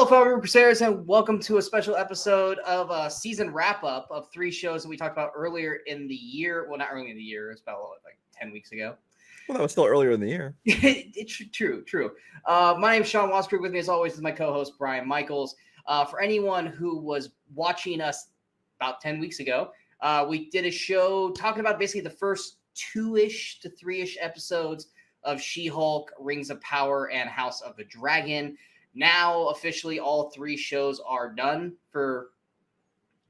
fellow Movie Crusaders, and welcome to a special episode of a season wrap-up of 3 shows that we talked about earlier in the year. Well, not early in the year. It's about, like, 10 weeks ago. Well, that was still earlier in the year. It's true. My name is Sean Wasberg. With me, as always, is my co-host, Brian Michaels. For anyone who was watching us about 10 weeks ago, we did a show talking about basically the first 2-ish to 3-ish episodes of She-Hulk, Rings of Power, and House of the Dragon. Now, officially, all 3 shows are done for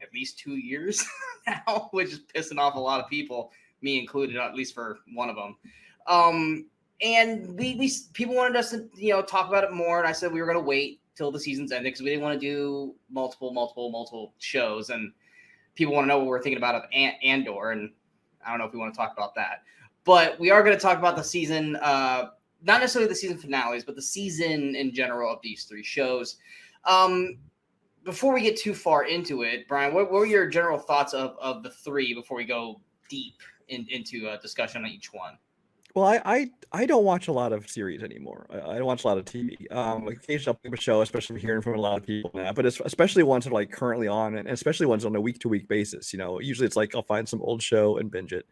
at least 2 years now, which is pissing off a lot of people, me included, at least for one of them. And we people wanted us to, talk about it more, and I said we were going to wait till the season's ended because we didn't want to do multiple shows, and people want to know what we're thinking about of Andor, and I don't know if we want to talk about that. But we are going to talk about the season, not necessarily the season finales, but the season in general of these 3 shows. Before we get too far into it, Brian, what were your general thoughts of the 3 before we go deep into a discussion on each one? Well, I don't watch a lot of series anymore. I don't watch a lot of TV. Occasionally I'll pick up a show, especially hearing from a lot of people now, but especially ones that are like currently on, and especially ones on a week-to-week basis. Usually it's like I'll find some old show and binge it.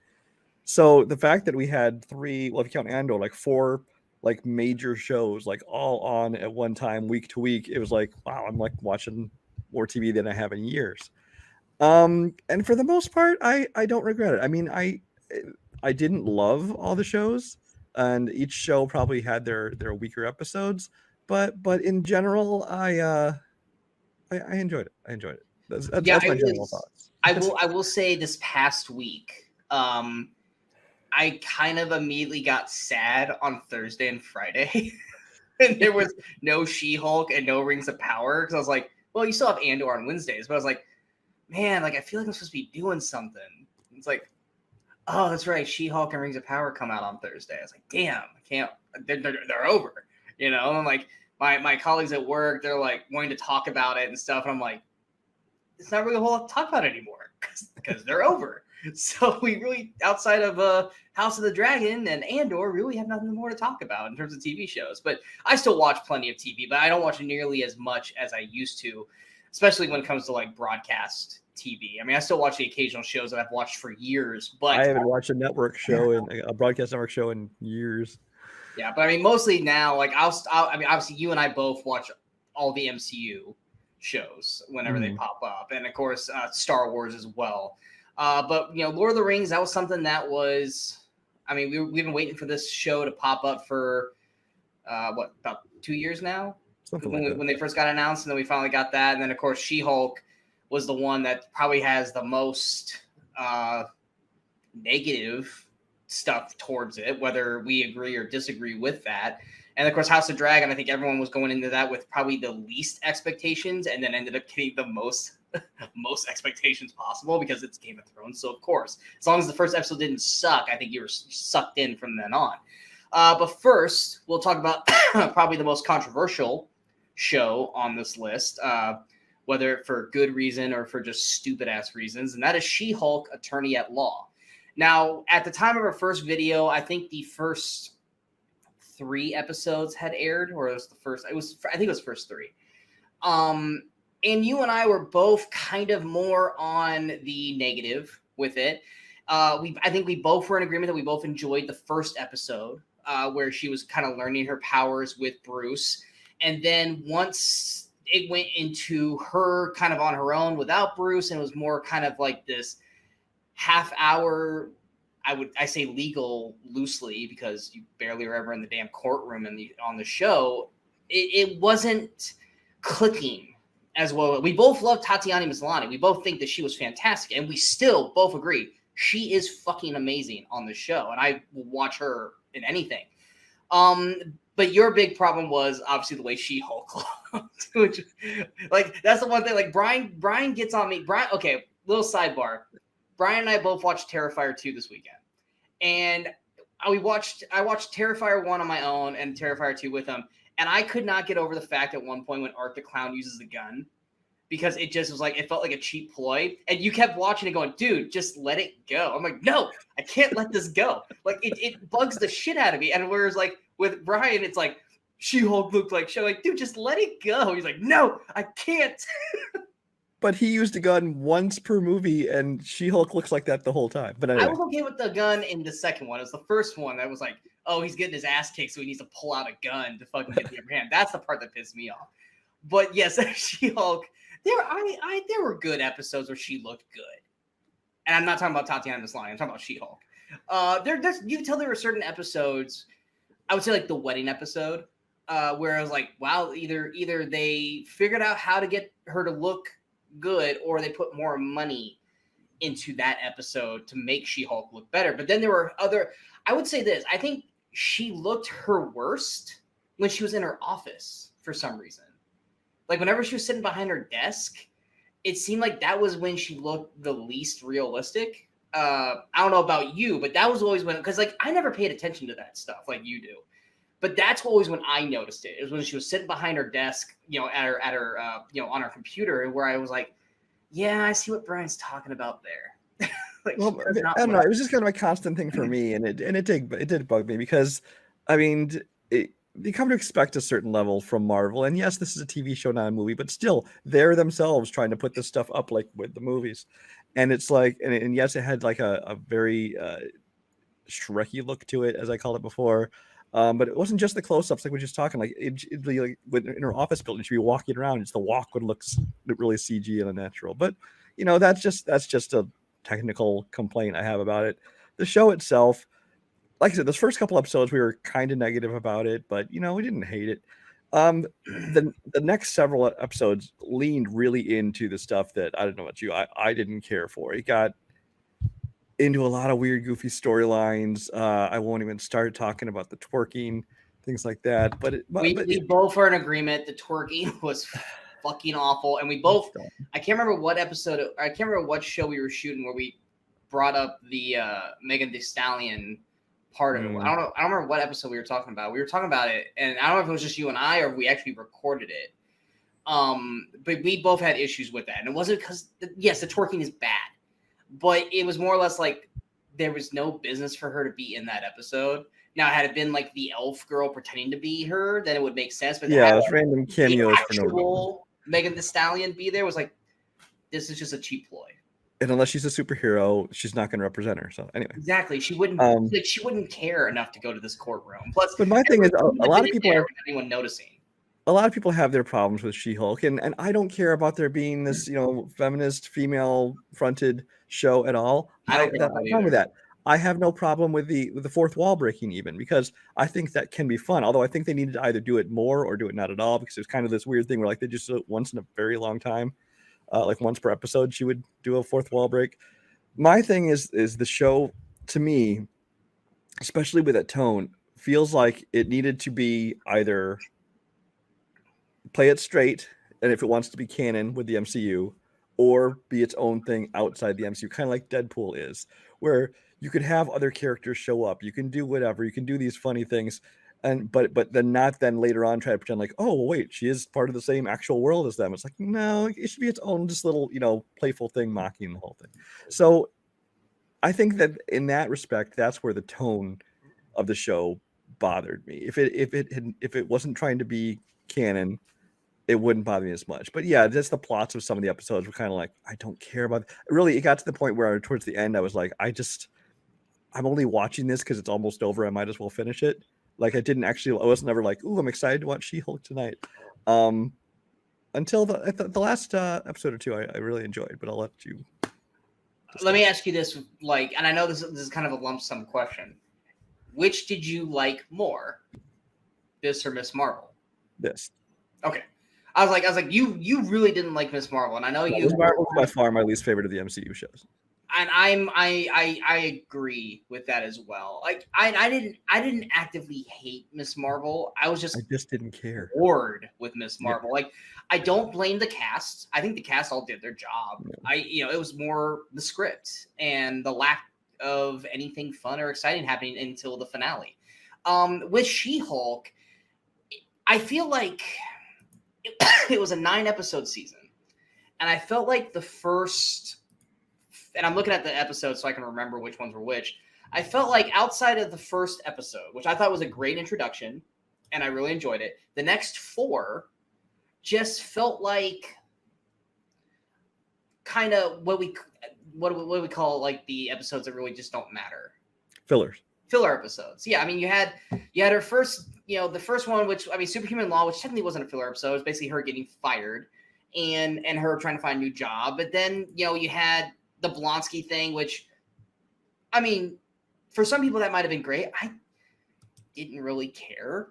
So the fact that we had 3, well, if you count Andor, like 4 like major shows like all on at one time, week to week, it was like, wow, I'm like watching more TV than I have in years. And for the most part, I don't regret it. I mean, I didn't love all the shows, and each show probably had their weaker episodes, but in general, I enjoyed it. That's my general thoughts. I will say this past week, I kind of immediately got sad on Thursday and Friday, and there was no She-Hulk and no Rings of Power, because I was like, well, you still have Andor on Wednesdays, but I was like, man, like I feel like I'm supposed to be doing something. It's like, oh, that's right, She-Hulk and Rings of Power come out on Thursday. I was like, damn, I can't. They're over, And I'm like, my colleagues at work, they're like wanting to talk about it and stuff, and I'm like, it's not really a whole lot to talk about anymore because they're over. So we really, outside of House of the Dragon and Andor, really have nothing more to talk about in terms of TV shows. But I still watch plenty of TV, but I don't watch nearly as much as I used to, especially when it comes to like broadcast TV. I mean, I still watch the occasional shows that I've watched for years, but I haven't watched a network show and a broadcast network show in years. Yeah, but I mean, mostly now, like I mean, obviously, you and I both watch all the MCU shows whenever they pop up, and of course, Star Wars as well. But Lord of the Rings, that was something that was. I mean, we've been waiting for this show to pop up for about 2 years now. When they first got announced, and then we finally got that, and then of course, She-Hulk was the one that probably has the most negative stuff towards it, whether we agree or disagree with that. And of course, House of Dragon, I think everyone was going into that with probably the least expectations, and then ended up getting the most expectations possible because it's Game of Thrones. So of course, as long as the first episode didn't suck, I think you were sucked in from then on. But first, we'll talk about probably the most controversial show on this list, whether for good reason or for just stupid ass reasons, and that is She-Hulk, Attorney at Law. Now, at the time of our first video, I think the first 3 episodes had aired, or it was the first. I think it was first 3. And you and I were both kind of more on the negative with it. I think we both were in agreement that we both enjoyed the first episode, where she was kind of learning her powers with Bruce, and then once it went into her kind of on her own without Bruce, and it was more kind of like this half-hour. I say legal loosely because you barely are ever in the damn courtroom on the show. It wasn't clicking as well. We both love Tatiana Maslany. We both think that she was fantastic, and we still both agree she is fucking amazing on the show, and I will watch her in anything. But your big problem was obviously the way She-Hulk looked, which, like, that's the one thing. Like Brian gets on me. Brian, okay, little sidebar. Brian and I both watched Terrifier 2 this weekend. And I watched Terrifier 1 on my own and Terrifier 2 with him. And I could not get over the fact at one point when Art the Clown uses the gun, because it just was like, it felt like a cheap ploy. And you kept watching it going, dude, just let it go. I'm like, no, I can't let this go. Like, it bugs the shit out of me. And whereas like with Brian, it's like, She-Hulk looked like She. Like, dude, just let it go. He's like, no, I can't. But he used a gun once per movie, and She-Hulk looks like that the whole time. But anyway. I was okay with the gun in the second one. It was the first one that was like, oh, he's getting his ass kicked, so he needs to pull out a gun to fucking get the upper hand. That's the part that pissed me off. But yes, She-Hulk, there were good episodes where she looked good. And I'm not talking about Tatiana Maslany. I'm talking about She-Hulk. You can tell there were certain episodes, I would say like the wedding episode, where I was like, wow, either they figured out how to get her to look good or they put more money into that episode to make She-Hulk look better. But then there were I would say this, I think she looked her worst when she was in her office for some reason. Like whenever she was sitting behind her desk, it seemed like that was when she looked the least realistic. I don't know about you, but that was always when, because like I never paid attention to that stuff like you do. But that's always when I noticed it. It was when she was sitting behind her desk, at her on her computer, where I was like, yeah, I see what Brian's talking about there. Like, well, I don't know. It was just kind of a constant thing for me, and it did bug me because, I mean, you come to expect a certain level from Marvel, and yes, this is a TV show, not a movie, but still, they're themselves trying to put this stuff up like with the movies, and it's like, and yes, it had like a very Shreky look to it, as I called it before. But it wasn't just the close-ups like we're just talking. Like it'd be like in her office building, she'd be walking around, just the walk would look really CG and unnatural. But that's just a technical complaint I have about it. The show itself, like I said, those first couple episodes we were kind of negative about it, but we didn't hate it. The next several episodes leaned really into the stuff that I don't know about you, I didn't care for. It got into a lot of weird, goofy storylines. I won't even start talking about the twerking, things like that. But we both are in agreement. The twerking was fucking awful, and we both. I can't remember what episode. I can't remember what show we were shooting where we brought up the Megan Thee Stallion part of it. I don't know. I don't remember what episode we were talking about. We were talking about it, and I don't know if it was just you and I or if we actually recorded it. But we both had issues with that, and it wasn't because yes, the twerking is bad. But it was more or less like there was no business for her to be in that episode. Now, had it been like the elf girl pretending to be her, then it would make sense. But yeah, it's random cameos for no reason. Megan Thee Stallion be there was like, this is just a cheap ploy. And unless she's a superhero, she's not going to represent her. So anyway, exactly, she wouldn't she wouldn't care enough to go to this courtroom. Plus, but my thing is, a lot of people are anyone noticing. A lot of people have their problems with She-Hulk, and I don't care about there being this, feminist, female-fronted show at all. I'm fine with that. I have no problem with the fourth wall breaking even, because I think that can be fun. Although I think they needed to either do it more or do it not at all, because it's kind of this weird thing where like they just do it once in a very long time, like once per episode she would do a fourth wall break. My thing is the show, to me, especially with that tone, feels like it needed to be either play it straight, and if it wants to be canon with the MCU, or be its own thing outside the MCU, kind of like Deadpool is, where you could have other characters show up, you can do whatever, you can do these funny things, and but then not then later on try to pretend like, oh well, wait, she is part of the same actual world as them. It's like, no, it should be its own just little playful thing mocking the whole thing. So I think that in that respect, that's where the tone of the show bothered me. If it wasn't trying to be canon, it wouldn't bother me as much. But yeah, just the plots of some of the episodes were kind of like, I don't care about it. Really, it got to the point where towards the end, I was like, I'm only watching this because it's almost over. I might as well finish it. Like I wasn't ever like, ooh, I'm excited to watch She-Hulk tonight. Until the last episode or two, I really enjoyed, but I'll let you discuss. Let me ask you this, and I know this is kind of a lump sum question. Which did you like more, this or Miss Marvel? This. Okay. I was like, you really didn't like Miss Marvel, and I know you. Miss Marvel was by far my least favorite of the MCU shows. And I agree with that as well. Like I didn't actively hate Miss Marvel. I just didn't care. Bored with Miss Marvel. Yeah. Like I don't blame the cast. I think the cast all did their job. Yeah. It was more the script and the lack of anything fun or exciting happening until the finale. With She-Hulk, I feel like it was a 9-episode season, and I felt like the first, and I'm looking at the episodes so I can remember which ones were which. I felt like outside of the first episode, which I thought was a great introduction, and I really enjoyed it. The next 4 just felt like kind of what we call like the episodes that really just don't matter. Filler episodes. Yeah, I mean, you had her first, the first one, which, I mean, Superhuman Law, which technically wasn't a filler episode. It was basically her getting fired and her trying to find a new job. But then, you had the Blonsky thing, which, I mean, for some people that might have been great. I didn't really care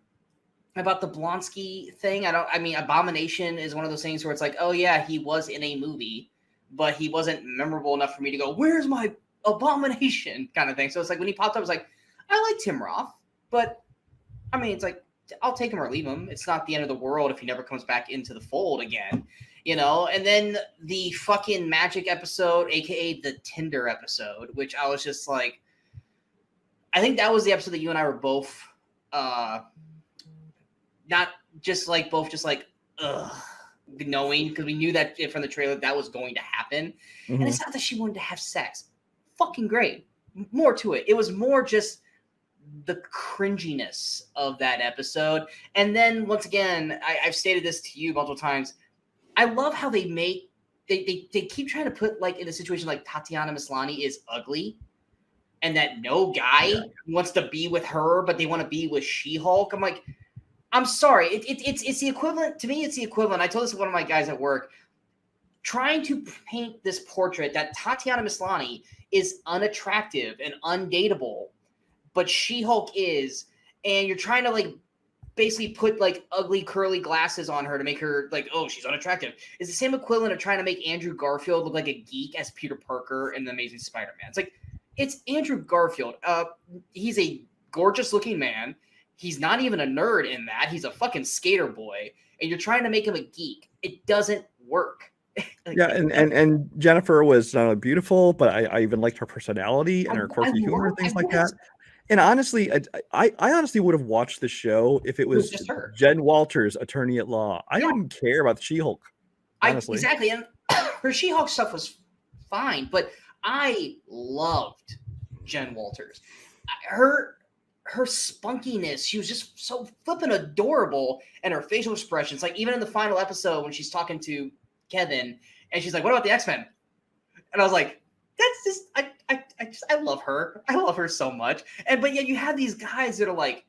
about the Blonsky thing. Abomination is one of those things where it's like, oh yeah, he was in a movie, but he wasn't memorable enough for me to go, where's my Abomination kind of thing. So it's like when he popped up, I was like, I like Tim Roth, but I mean, it's like, I'll take him or leave him. It's not the end of the world if he never comes back into the fold again, And then the fucking magic episode, aka the Tinder episode, which I was just like, I think that was the episode that you and I were both, not just like knowing, because we knew that from the trailer that was going to happen. Mm-hmm. And it's not that she wanted to have sex. Fucking great. More to it. It was more just the cringiness of that episode. And then once again, I've stated this to you multiple times. I love how they keep trying to put like in a situation like Tatiana Maslany is ugly and that no guy wants to be with her, but they want to be with She-Hulk. I'm like, I'm sorry. It's the equivalent to me. It's the equivalent. I told this to one of my guys at work, trying to paint this portrait that Tatiana Maslany is unattractive and undateable, but She-Hulk is, and you're trying to like basically put like ugly curly glasses on her to make her like, oh, she's unattractive. It's the same equivalent of trying to make Andrew Garfield look like a geek as Peter Parker in The Amazing Spider-Man. It's like, it's Andrew Garfield. He's a gorgeous looking man. He's not even a nerd in that. He's a fucking skater boy. And you're trying to make him a geek. It doesn't work. Like, yeah, and Jennifer was not only beautiful, but I even liked her personality and her quirky humor and things like that. And honestly, I honestly would have watched the show if it was just her. Jen Walters, attorney at law. I wouldn't care about the She-Hulk. Honestly. Exactly. And her She-Hulk stuff was fine, but I loved Jen Walters. Her spunkiness, she was just so flippin' adorable, and her facial expressions, like even in the final episode when she's talking to Kevin and she's like, what about the X-Men? And I was like, that's just I love her. I love her so much. But yet you have these guys that are like,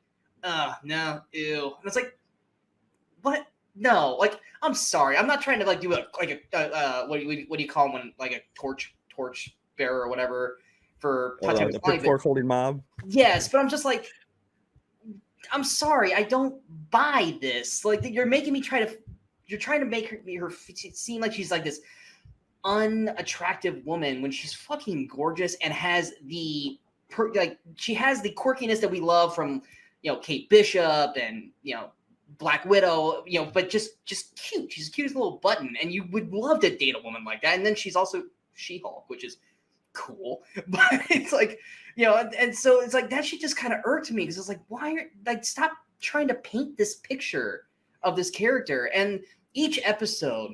no, ew. And it's like, what? No, like, I'm sorry. I'm not trying to like do what do you call them when like a torch bearer or whatever for the torch holding mob. Yes, but I'm just like, I'm sorry, I don't buy this. Like, you're making me you're trying to make her seem like she's like this unattractive woman when she's fucking gorgeous and has she has the quirkiness that we love from, Kate Bishop and, Black Widow, but just cute. She's the cutest little button, and you would love to date a woman like that. And then she's also She-Hulk, which is cool, but it's like, and so it's like that shit just kind of irked me, because it's like, why are like, stop trying to paint this picture of this character. And each episode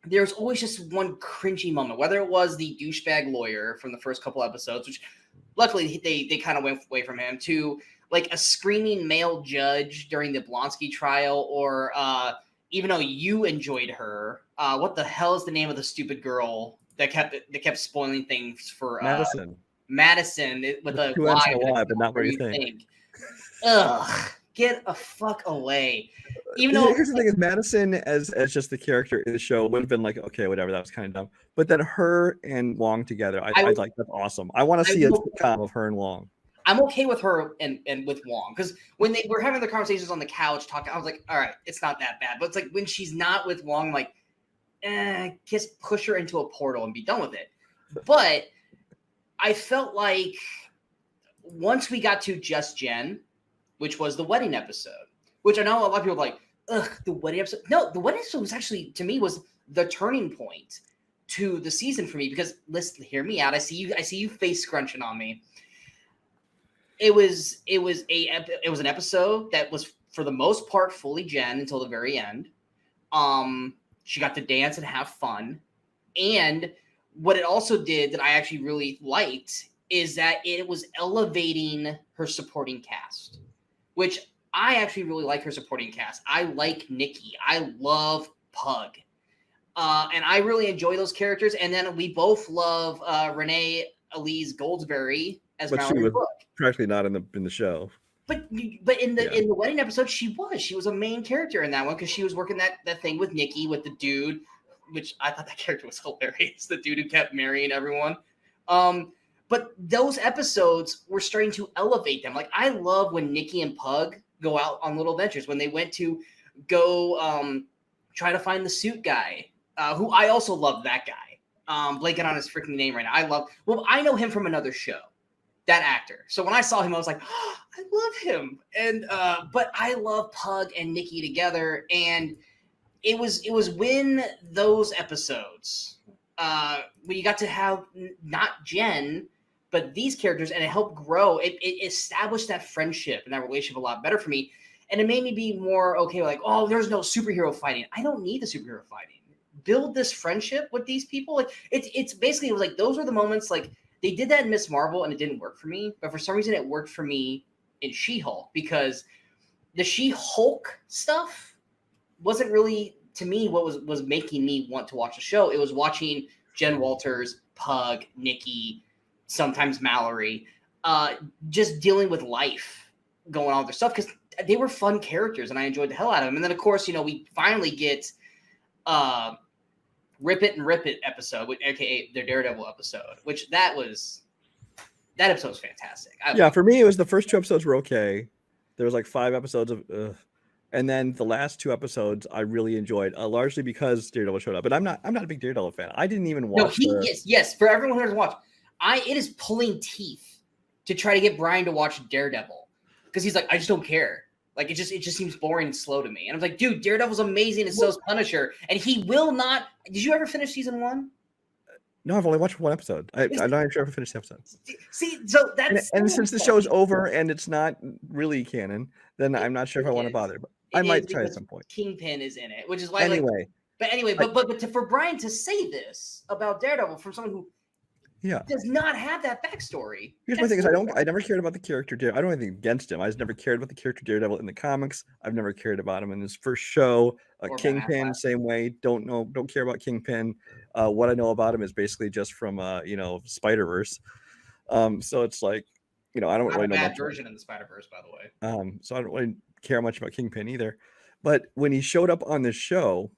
there's always just one cringy moment, whether it was the douchebag lawyer from the first couple episodes, which luckily they kind of went away from him, to like a screaming male judge during the Blonsky trial, or even though you enjoyed her, what the hell is the name of the stupid girl that kept spoiling things for Madison with a Y, but not what you think. Ugh, get a fuck away. Even though here's the thing: is Madison as just the character in the show would have been like, okay, whatever, that was kind of dumb. But then her and Wong together, I'd like, that's awesome. I want to see a sitcom of her and Wong. I'm okay with her and with Wong, because when they were having their conversations on the couch talking, I was like, all right, it's not that bad. But it's like when she's not with Wong, I'm like, just push her into a portal and be done with it. But I felt like once we got to Just Jen, which was the wedding episode, which I know a lot of people are like, ugh, the wedding episode. No, the wedding episode was actually, to me, was the turning point to the season for me, because listen, hear me out. I see you face scrunching on me. It was an episode that was for the most part fully Jen until the very end. She got to dance and have fun. And what it also did that I actually really liked is that it was elevating her supporting cast, which I actually really like her supporting cast. I like Nikki. I love Pug. And I really enjoy those characters. And then we both love Renee Elise Goldsberry as But she Mallory was Brooke. practically not in the show. But in the wedding episode, she was a main character in that one because she was working that thing with Nikki, with the dude, which I thought that character was hilarious. The dude who kept marrying everyone. But those episodes were starting to elevate them. Like, I love when Nikki and Pug go out on little adventures. When they went to go try to find the suit guy, who I also love that guy. Blanking on his freaking name right now. I know him from another show, that actor. So when I saw him, I was like, oh, I love him. And but I love Pug and Nikki together. And it was when those episodes, when you got to have not Jen, but these characters, and it helped grow. It established that friendship and that relationship a lot better for me. And it made me be more okay, like, oh, there's no superhero fighting. I don't need the superhero fighting. Build this friendship with these people. Like, it's basically, it was like, those were the moments, like, they did that in Miss Marvel and it didn't work for me. But for some reason, it worked for me in She-Hulk, because the She-Hulk stuff wasn't really, to me, what was making me want to watch the show. It was watching Jen Walters, Pug, Nikki, sometimes Mallory, just dealing with life, going on with their stuff, because they were fun characters and I enjoyed the hell out of them. And then, of course, we finally get Rip It and Rip It episode, aka their Daredevil episode, which that episode was fantastic. For me, it was the first 2 episodes were okay. There was like 5 episodes of and then the last 2 episodes I really enjoyed, largely because Daredevil showed up. But I'm not a big Daredevil fan. I didn't even watch. Yes. For everyone who doesn't watch, it is pulling teeth to try to get Brian to watch Daredevil, because he's like, I just don't care. Like, it just seems boring and slow to me. And I was like, dude, Daredevil's amazing, and so is Punisher, and he will not. Did you ever finish season 1? No, I've only watched 1 episode. I'm not even sure if I finished the episode. See, so that's and since the show's over and it's not really canon, then I'm not sure if I want to bother. But I might try at some point. Kingpin is in it, which is why. Anyway, for Brian to say this about Daredevil from someone who does not have that backstory. Here's my thing: is I never cared about the character. I don't have anything against him. I just never cared about the character Daredevil in the comics. I've never cared about him in his first show. Kingpin, same way. Don't care about Kingpin. What I know about him is basically just from Spider-Verse. So it's like, I don't really know much. Version in the Spider-Verse, by the way. So I don't really care much about Kingpin either. But when he showed up on this show,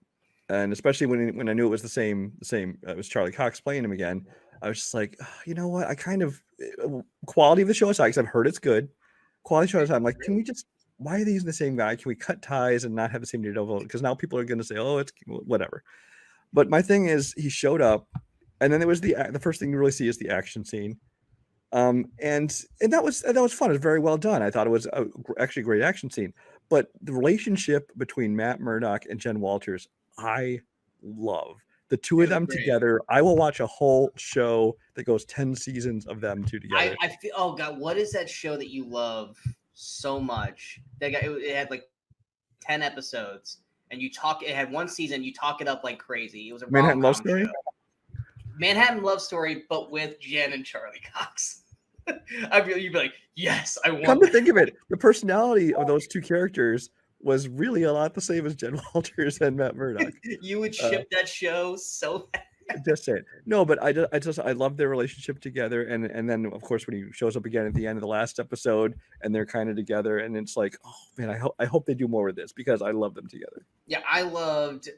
and especially when I knew it was the same, it was Charlie Cox playing him again. I was just like, you know what? I kind of, quality of the show aside, because I've heard it's good. Quality show aside, I'm like, can we just, why are they using the same guy? Can we cut ties and not have the same Daredevil? Because now people are going to say, oh, it's whatever. But my thing is, he showed up, and then there was the first thing you really see is the action scene. And that was fun. It was very well done. I thought it was actually a great action scene. But the relationship between Matt Murdock and Jen Walters, I love. The two of them together. I will watch a whole show that goes 10 seasons of them two together. I feel, oh God, what is that show that you love so much? It had like 10 episodes, and it had 1 season. You talk it up like crazy. It was a Manhattan Love Story. Manhattan Love Story, but with Jen and Charlie Cox. You'd be like, yes, I want. Come to think of it, the personality of those 2 characters was really a lot the same as Jen Walters and Matt Murdock. You would ship that show so bad. Just saying. No, but I love their relationship together, and then of course when he shows up again at the end of the last episode, and they're kind of together, and it's like, oh man, I hope they do more with this, because I love them together. Yeah, I loved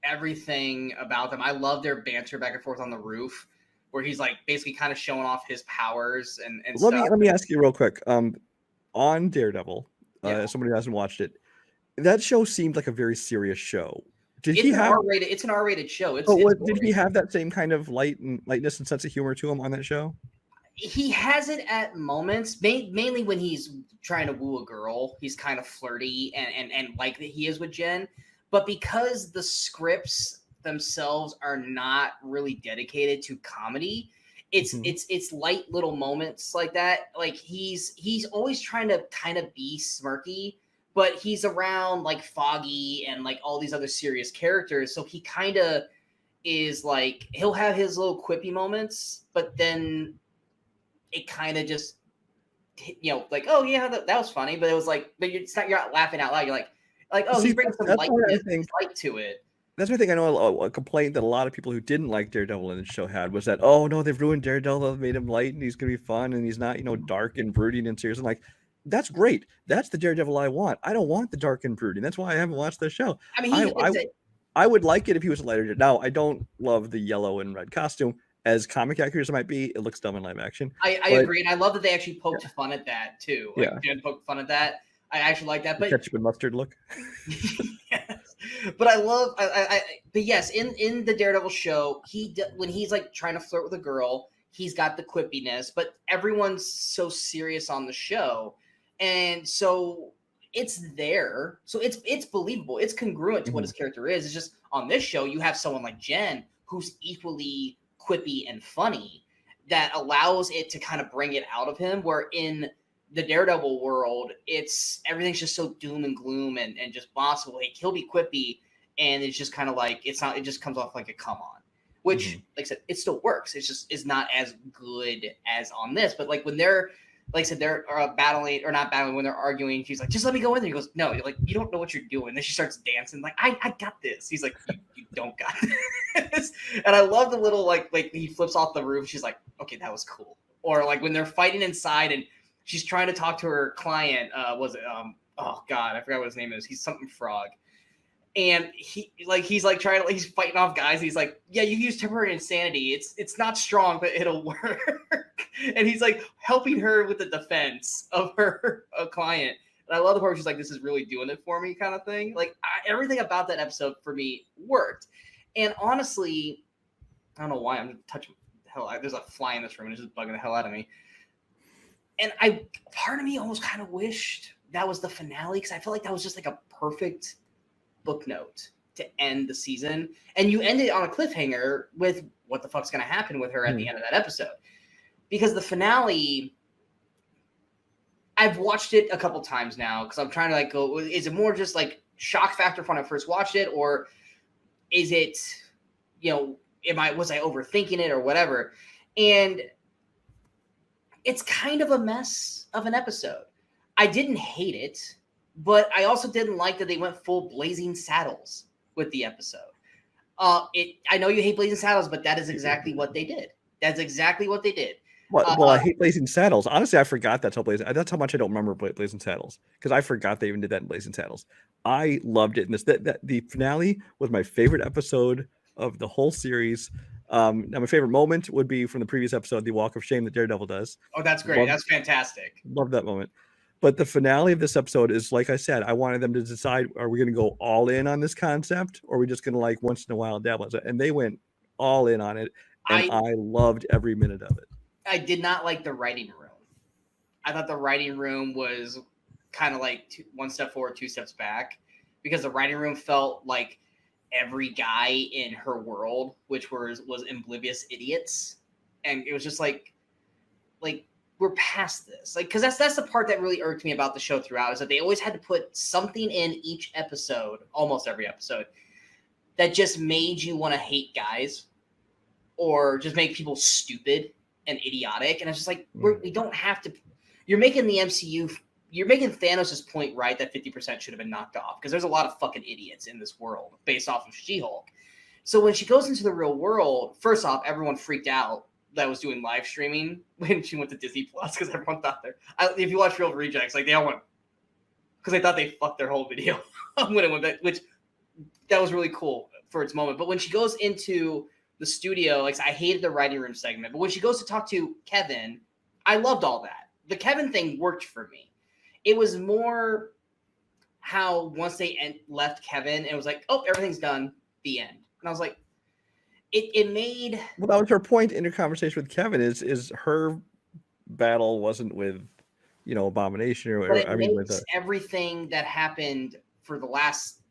everything about them. I love their banter back and forth on the roof, where he's like basically kind of showing off his powers and stuff. Let me ask you real quick. On Daredevil. Somebody who hasn't watched it, that show seemed like a very serious show. It's an R-rated show. Did he have that same kind of lightness and sense of humor to him on that show? He has it at moments, mainly when he's trying to woo a girl. He's kind of flirty and like that he is with Jen. But because the scripts themselves are not really dedicated to comedy, it's light little moments like that. Like he's always trying to kind of be smirky, but he's around like Foggy and like all these other serious characters. So he kind of is like, he'll have his little quippy moments, but then it kind of just like, oh yeah, that was funny, but it was like, but you're not laughing out loud. You're like, oh, See, he's bringing some that's why I lightness, think light to it. that's one thing I know a complaint that a lot of people who didn't like Daredevil in the show had was that, oh no, they've ruined Daredevil, they've made him light and he's gonna be fun and he's not, dark and brooding and serious. I'm like, that's great. That's the Daredevil I want. I don't want the dark and brooding. That's why I haven't watched the show. I mean, I would like it if he was a lighter. Now, I don't love the yellow and red costume. As comic accurate as it might be, it looks dumb in live action. I agree, and I love that they actually poked fun at that too. Like, Jen poked fun at that. I actually like that. But ketchup and mustard look. Yes. But I love, but yes, in the Daredevil show, when he's like trying to flirt with a girl, he's got the quippiness, but everyone's so serious on the show, and so it's there, so it's believable, it's congruent to what his character is. It's just on this show, you have someone like Jen who's equally quippy and funny that allows it to kind of bring it out of him, where in the Daredevil world, everything's just so doom and gloom and just bossy. Like, he'll be quippy and it's just kind of like, it just comes off like a come on, which like I said, it still works. It's just, it's not as good as on this. But like when they're, like I said, they're battling or not battling, when they're arguing, she's like, just let me go in there. He goes, no, you're like, you don't know what you're doing. Then she starts dancing like, I got this. He's like, you don't got this. And I love the little like he flips off the roof. She's like, okay, that was cool. Or like when they're fighting inside and she's trying to talk to her client. Oh God, I forgot what his name is. He's something Frog. And he's fighting off guys. He's like, yeah, you use temporary insanity. It's not strong, but it'll work. And he's like helping her with the defense of her client. And I love the part where she's like, this is really doing it for me kind of thing. Like everything about that episode for me worked. And honestly, I don't know why I'm touching the hell. There's a fly in this room and it's just bugging the hell out of me. And part of me almost kind of wished that was the finale, because I felt like that was just like a perfect book note to end the season. And you end it on a cliffhanger with what the fuck's going to happen with her at the end of that episode. Because the finale, I've watched it a couple times now because I'm trying to like go, is it more just like shock factor when I first watched it? Or is it, was I overthinking it or whatever? And it's kind of a mess of an episode. I didn't hate it, but I also didn't like that they went full Blazing Saddles with the episode. I know you hate Blazing Saddles, but that is exactly what they did. That's exactly what they did. Well, I hate Blazing Saddles. Honestly, I forgot that's how much I don't remember Blazing Saddles, because I forgot they even did that in Blazing Saddles. I loved it. And the finale was my favorite episode of the whole series. Now my favorite moment would be from the previous episode, the Walk of Shame that Daredevil does. Oh, that's great. That's fantastic. Love that moment. But the finale of this episode is, like I said, I wanted them to decide, are we going to go all in on this concept, or are we just going to like once in a while dabble? And they went all in on it. And I loved every minute of it. I did not like the writing room. I thought the writing room was kind of like one step forward, two steps back, because the writing room felt like every guy in her world, which was oblivious idiots. And it was just like we're past this. Like, because that's the part that really irked me about the show throughout, is that they always had to put something in each episode, almost every episode, that just made you want to hate guys or just make people stupid and idiotic. And it's just like, we don't have to. You're making the MCU, you're making Thanos' point right that 50% should have been knocked off, because there's a lot of fucking idiots in this world based off of She-Hulk. So when she goes into the real world, first off, everyone freaked out that was doing live streaming when she went to Disney Plus, because everyone thought if you watch Real Rejects, like they all went, because they thought they fucked their whole video when it went back, which that was really cool for its moment. But when she goes into the studio, like I hated the writing room segment, but when she goes to talk to Kevin, I loved all that. The Kevin thing worked for me. It was more how once they left Kevin, it was like, oh, everything's done, the end. And I was like, it made. Well, that was her point in her conversation with Kevin. Is her battle wasn't with, Abomination or with everything that happened for the last.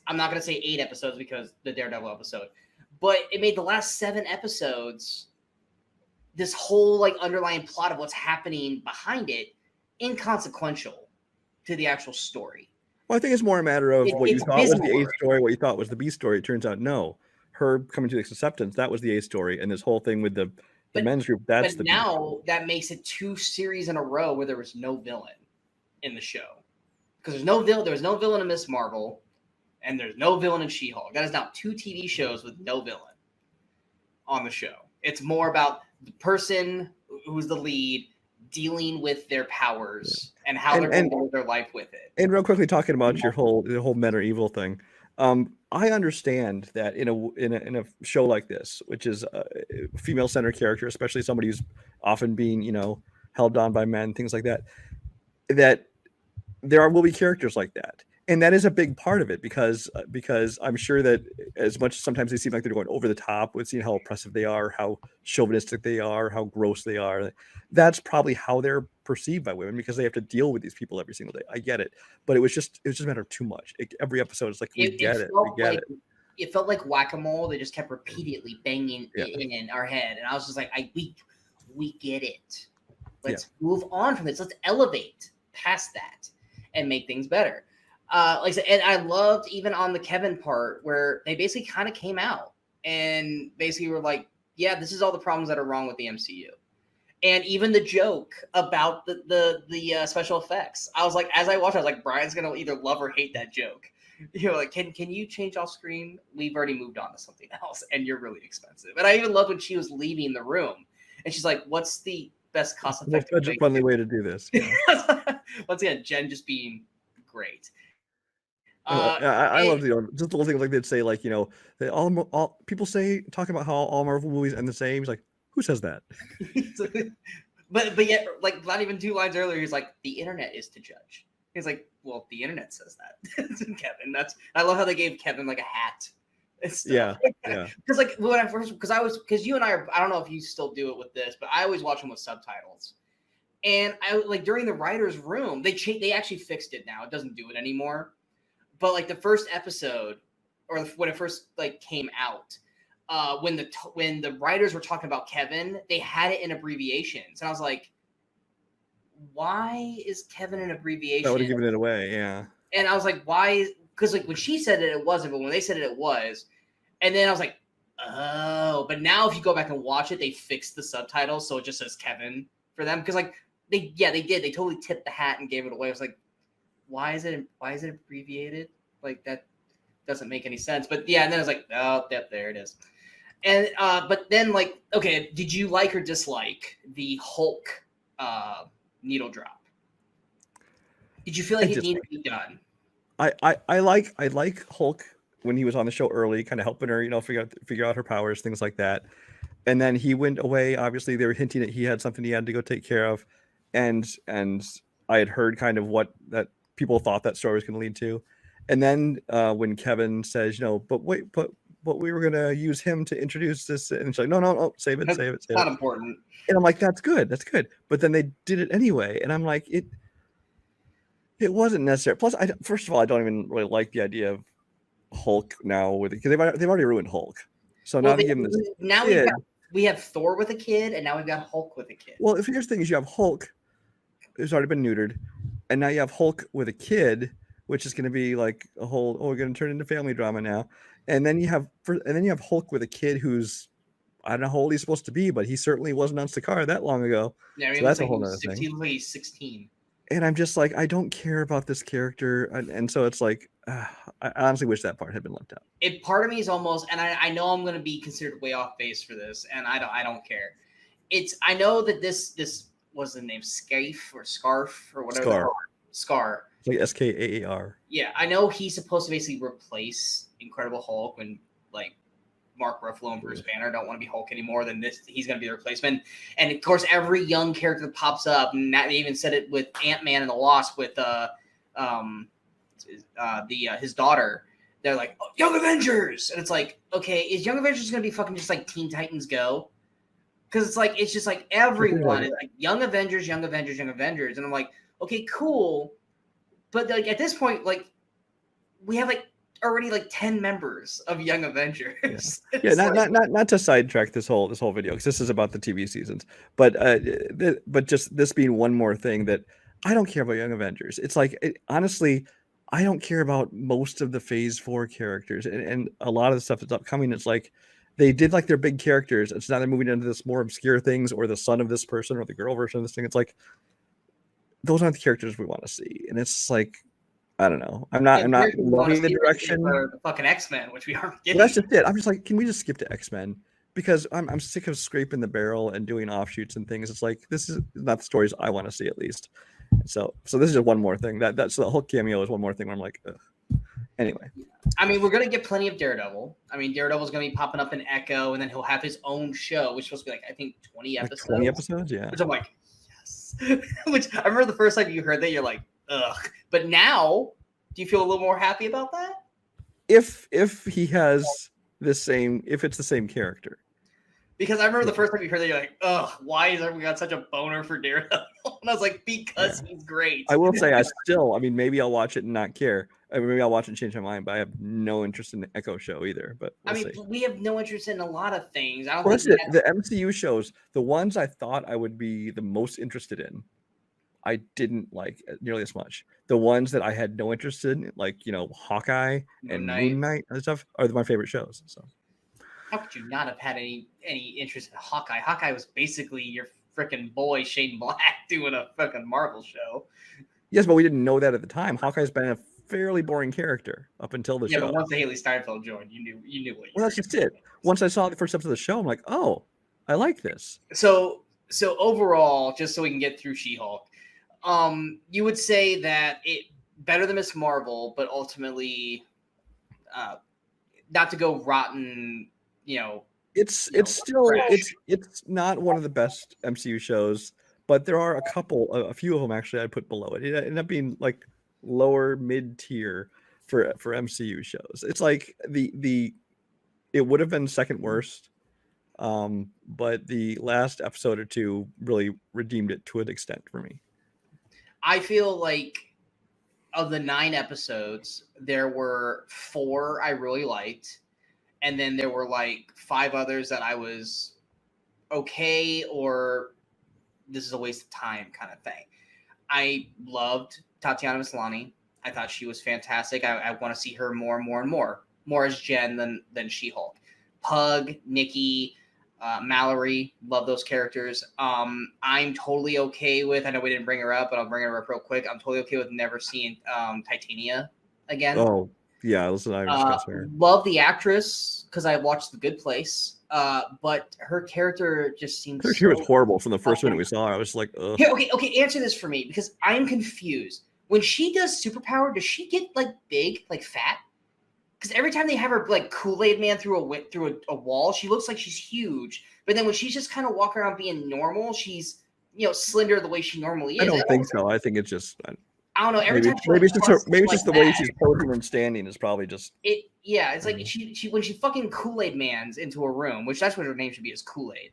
I'm not going to say 8 episodes because the Daredevil episode, but it made the last 7 episodes, this whole like underlying plot of what's happening behind it, inconsequential to the actual story. Well, I think it's more a matter of what you thought was the A story, what you thought was the B story. It turns out no. Her coming to this acceptance, that was the A story, and this whole thing with the The men's group, that's the now that makes it 2 series in a row where there was no villain in the show. Because there was no villain in Miss Marvel, and there's no villain in She-Hulk. That is now 2 TV shows with no villain on the show. It's more about the person who's the lead dealing with their powers and how they're going to live their life with it. And real quickly, talking about the whole men are evil thing, I understand that in a show like this, which is a female centered character, especially somebody who's often being held down by men, things like that, that there will be characters like that. And that is a big part of it because I'm sure that as much as sometimes they seem like they're going over the top with seeing how oppressive they are, how chauvinistic they are, how gross they are, that's probably how they're perceived by women because they have to deal with these people every single day. I get it, but it was just a matter of too much. Every episode is like we get it. It felt like whack-a-mole. They just kept repeatedly banging in our head, and I was just like, we get it. Let's move on from this. Let's elevate past that and make things better. Like I said, and I loved even on the Kevin part where they basically kind of came out and basically were like, yeah, this is all the problems that are wrong with the MCU. And even the joke about the special effects, I was like, as I watched, I was like, Brian's gonna either love or hate that joke. Like, can you change off screen? We've already moved on to something else, and you're really expensive. And I even loved when she was leaving the room, and she's like, "What's the best cost-effective, budget-friendly way to do this?" Yeah. Once again, Jen just being great. I love just the little thing like they'd say like they all people talking about how all Marvel movies end the same. He's like, who says that? but yet like not even 2 lines earlier, he's like, the internet is to judge. He's like, well, the internet says that. Kevin, I love how they gave Kevin like a hat. Yeah. Because like when I first because you and I don't know if you still do it with this, but I always watch them with subtitles. And I like during the writer's room, they actually fixed it now. It doesn't do it anymore. But like the first episode, or when it first like came out, when the writers were talking about Kevin, they had it in abbreviations, and I was like, "Why is Kevin an abbreviation?" That would have given it away, yeah. And I was like, "Why?" Because like when she said it wasn't, but when they said it was. And then I was like, "Oh!" But now if you go back and watch it, they fixed the subtitles so it just says Kevin for them because like they did. They totally tipped the hat and gave it away. I was like, why is it abbreviated? Like that doesn't make any sense. But yeah, and then I was like, oh, yep, there it is. And but then like, okay, did you like or dislike the Hulk needle drop? Did you feel like it needed to be done? I like Hulk when he was on the show early, kind of helping her, figure out her powers, things like that. And then he went away. Obviously, they were hinting that he had something he had to go take care of, and I had heard kind of what that people thought that story was going to lead to. And then when Kevin says, but wait, but we were going to use him to introduce this, and it's like, no, save it. It's not important. And I'm like, that's good. But then they did it anyway, and I'm like, it wasn't necessary. Plus, first of all, I don't even really like the idea of Hulk now because they've already ruined Hulk. So now they give him this. Now we have Thor with a kid, and now we've got Hulk with a kid. Well, if here's the thing is you have Hulk who's already been neutered, and now you have Hulk with a kid, which is going to be like a whole. Oh, we're going to turn into family drama now, and then you have Hulk with a kid who's I don't know how old he's supposed to be, but he certainly wasn't on Sakaar that long ago. Yeah, so that's a whole other thing. He's 16. And I'm just like, I don't care about this character, and so it's like, I honestly wish that part had been left out. Part of me is almost, and I know I'm going to be considered way off base for this, and I don't care. I know that this was the name Scarf or whatever. Scar. It's like Skaar. Yeah, I know he's supposed to basically replace Incredible Hulk when like Mark Ruffalo and Bruce Banner don't want to be Hulk anymore. Then he's going to be the replacement. And of course, every young character that pops up, and they even said it with Ant-Man and the Wasp with his daughter. They're like, oh, Young Avengers, and it's like, okay, is Young Avengers going to be fucking just like Teen Titans Go? Because it's just like everyone is like Young Avengers, and I'm like, okay, cool, but like at this point, like we have like already like 10 members of Young Avengers. Yeah, not to sidetrack this whole video because this is about the TV seasons, but just this being one more thing that I don't care about Young Avengers. It's like honestly, I don't care about most of the Phase 4 characters and a lot of the stuff that's upcoming. It's like they did like their big characters. It's now they're moving into this more obscure things, or the son of this person, or the girl version of this thing. It's like those aren't the characters we want to see, and it's like I don't know. I'm not loving the direction for the fucking X-Men, which we aren't getting. Well, that's just it. I'm just like, can we just skip to X-Men? Because I'm sick of scraping the barrel and doing offshoots and things. It's like this is not the stories I want to see, at least. So this is just one more thing. That's the whole cameo is one more thing where I'm like, ugh. Anyway. I mean, we're gonna get plenty of Daredevil. I mean, Daredevil's gonna be popping up in Echo, and then he'll have his own show, which is supposed to be like I think 20 episodes. 20 episodes, yeah. Which I'm like, yes. Which I remember the first time you heard that, you're like, ugh. But now, do you feel a little more happy about that? If he has the same, if it's the same character. Because I remember the first time you heard that, you're like, ugh, why is everyone got such a boner for Daredevil? And I was like, because he's great. I will say, I mean, maybe I'll watch it and not care. Maybe I'll watch it and change my mind, but I have no interest in the Echo show either. But we'll see. We have no interest in a lot of things. I don't well, think the MCU shows, the ones I thought I would be the most interested in, I didn't like nearly as much. The ones that I had no interest in, like, you know, Hawkeye and Moon Knight and stuff, are my favorite shows. So how could you not have had any interest in Hawkeye? Hawkeye was basically your freaking boy Shane Black doing a fucking Marvel show. Yes, but we didn't know that at the time. Hawkeye's been a fairly boring character up until the show. Yeah, but once the Haley Steinfeld joined, you knew what. Well, that's just it. Once I saw the first episode of the show, I'm like, oh, I like this. So overall, just so we can get through She-Hulk, you would say that it better than Miss Marvel, but ultimately, not to go rotten. You know, it's not one of the best MCU shows, but there are a few of them actually I'd put below it. It ended up being like lower mid tier for MCU shows. It's like it would have been second worst, but the last episode or two really redeemed it to an extent for me. I feel like of the 9 episodes, there were 4 I really liked. And then there were like 5 others that I was okay, or this is a waste of time kind of thing. I loved Tatiana Maslany. I thought she was fantastic. I want to see her more and more and more. More as Jen than She-Hulk. Pug, Nikki, Mallory, love those characters. I'm totally okay with, I know we didn't bring her up, but I'll bring her up real quick. I'm totally okay with never seeing Titania again. Oh, yeah, listen, I discuss her. Love the actress because I watched The Good Place, but her character just seems. She was horrible from the first minute we saw her. I was like, ugh. Here, okay, answer this for me because I'm confused. When she does superpower, does she get like big, like fat? Because every time they have her like Kool-Aid Man through a wall, she looks like she's huge. But then when she's just kind of walking around being normal, she's slender the way she normally is. I don't think so. I think it's just. I don't know. Maybe it's just the way she's posing and standing is probably just it. Yeah, it's like she when she fucking Kool-Aid Man's into a room, which that's what her name should be, is Kool-Aid.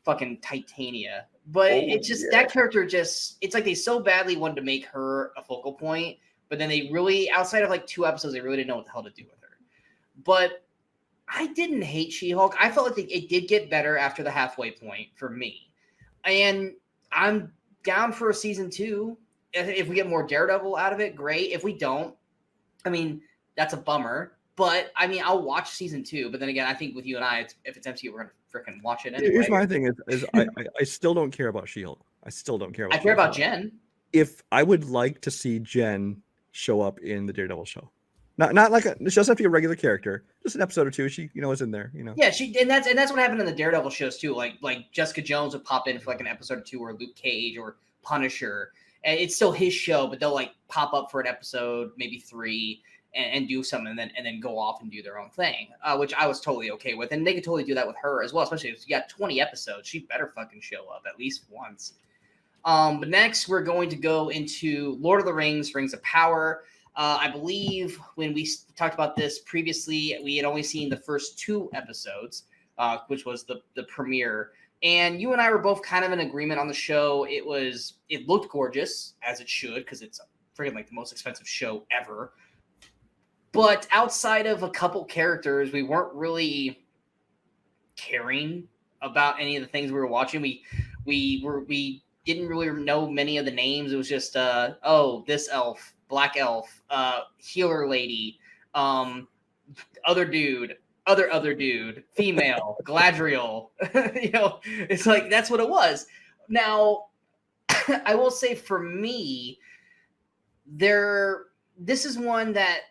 Fucking Titania. But it's just that character just it's like they so badly wanted to make her a focal point, but then they really outside of like 2 episodes, they really didn't know what the hell to do with her. But I didn't hate She-Hulk. I felt like it did get better after the halfway point for me, and I'm down for a season 2. If we get more Daredevil out of it, great. If we don't, I mean, that's a bummer. But, I mean, I'll watch season 2. But then again, I think with you and I, if it's MCU, we're going to freaking watch it anyway. Here's my thing is I still don't care about She-Hulk. I still don't care about I care about Jen. If I would like to see Jen show up in the Daredevil show. Not like she doesn't have to be a regular character. Just an episode or 2. She, is in there, Yeah, and that's what happened in the Daredevil shows, too. Like Jessica Jones would pop in for like an episode or 2, or Luke Cage or Punisher. And it's still his show, but they'll like pop up for an episode, maybe 3, and do something, and then go off and do their own thing, which I was totally okay with. And they could totally do that with her as well, especially if you got 20 episodes. She better fucking show up at least once. But next, we're going to go into Lord of the Rings, Rings of Power. I believe when we talked about this previously, we had only seen the first 2 episodes, which was the premiere. And you and I were both kind of in agreement on the show. It looked gorgeous, as it should, because it's freaking like the most expensive show ever. But outside of a couple characters, we weren't really caring about any of the things we were watching. We didn't really know many of the names. It was just this elf, black elf, healer lady, other dude. other dude, female, Galadriel. It's like that's what it was. Now, I will say for me, this is one that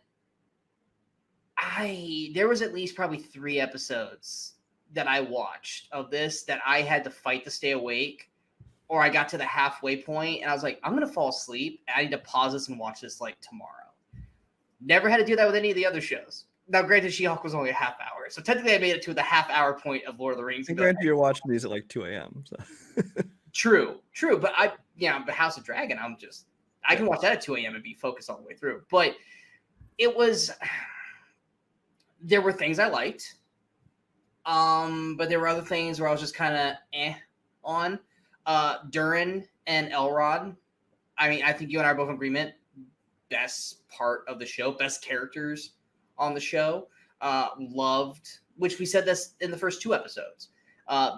there was at least probably 3 episodes that I watched of this that I had to fight to stay awake, or I got to the halfway point and I was like, I'm gonna fall asleep. I need to pause this and watch this like tomorrow. Never had to do that with any of the other shows. Now, granted, She-Hulk was only a half hour, so technically I made it to the half-hour point of Lord of the Rings. And granted, you're watching these at like 2 a.m. So. True, but but House of Dragon, I can watch that at 2 a.m. and be focused all the way through. But there were things I liked, but there were other things where I was just kind of on. Durin and Elrond, I think you and I are both in agreement. Best part of the show, best characters on the show. Loved, which we said this in the first 2 episodes.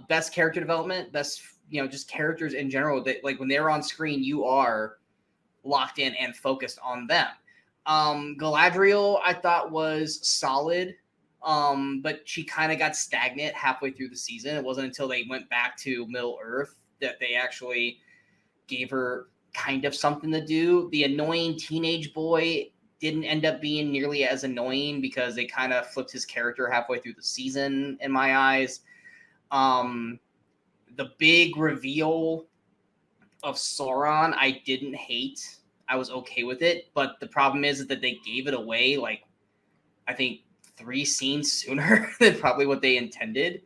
Best character development, best just characters in general. That like when they're on screen, you are locked in and focused on them. Galadriel, I thought was solid, but she kind of got stagnant halfway through the season. It wasn't until they went back to Middle Earth that they actually gave her kind of something to do. The annoying teenage boy didn't end up being nearly as annoying because they kind of flipped his character halfway through the season in my eyes. The big reveal of Sauron, I didn't hate. I was okay with it, but the problem is that they gave it away like I think 3 scenes sooner than probably what they intended,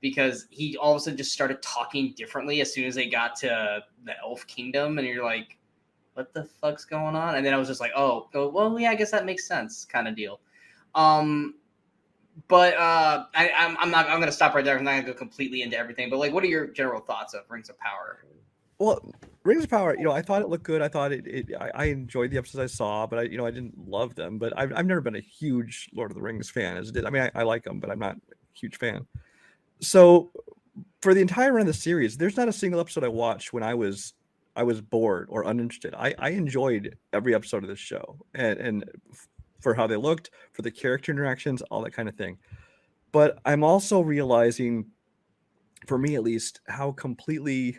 because he all of a sudden just started talking differently as soon as they got to the Elf Kingdom, and you're like, what the fuck's going on? And then I was just like, oh well, yeah, I guess that makes sense, kind of deal. But I'm gonna stop right there. I'm not gonna go completely into everything. But like, what are your general thoughts of Rings of Power? Well, Rings of Power, I thought it looked good. I thought I enjoyed the episodes I saw, but I didn't love them. But I've never been a huge Lord of the Rings fan as it did. I like them, but I'm not a huge fan. So for the entire run of the series, there's not a single episode I watched when I was bored or uninterested. I enjoyed every episode of this show, and for how they looked, for the character interactions, all that kind of thing. But I'm also realizing, for me at least, how completely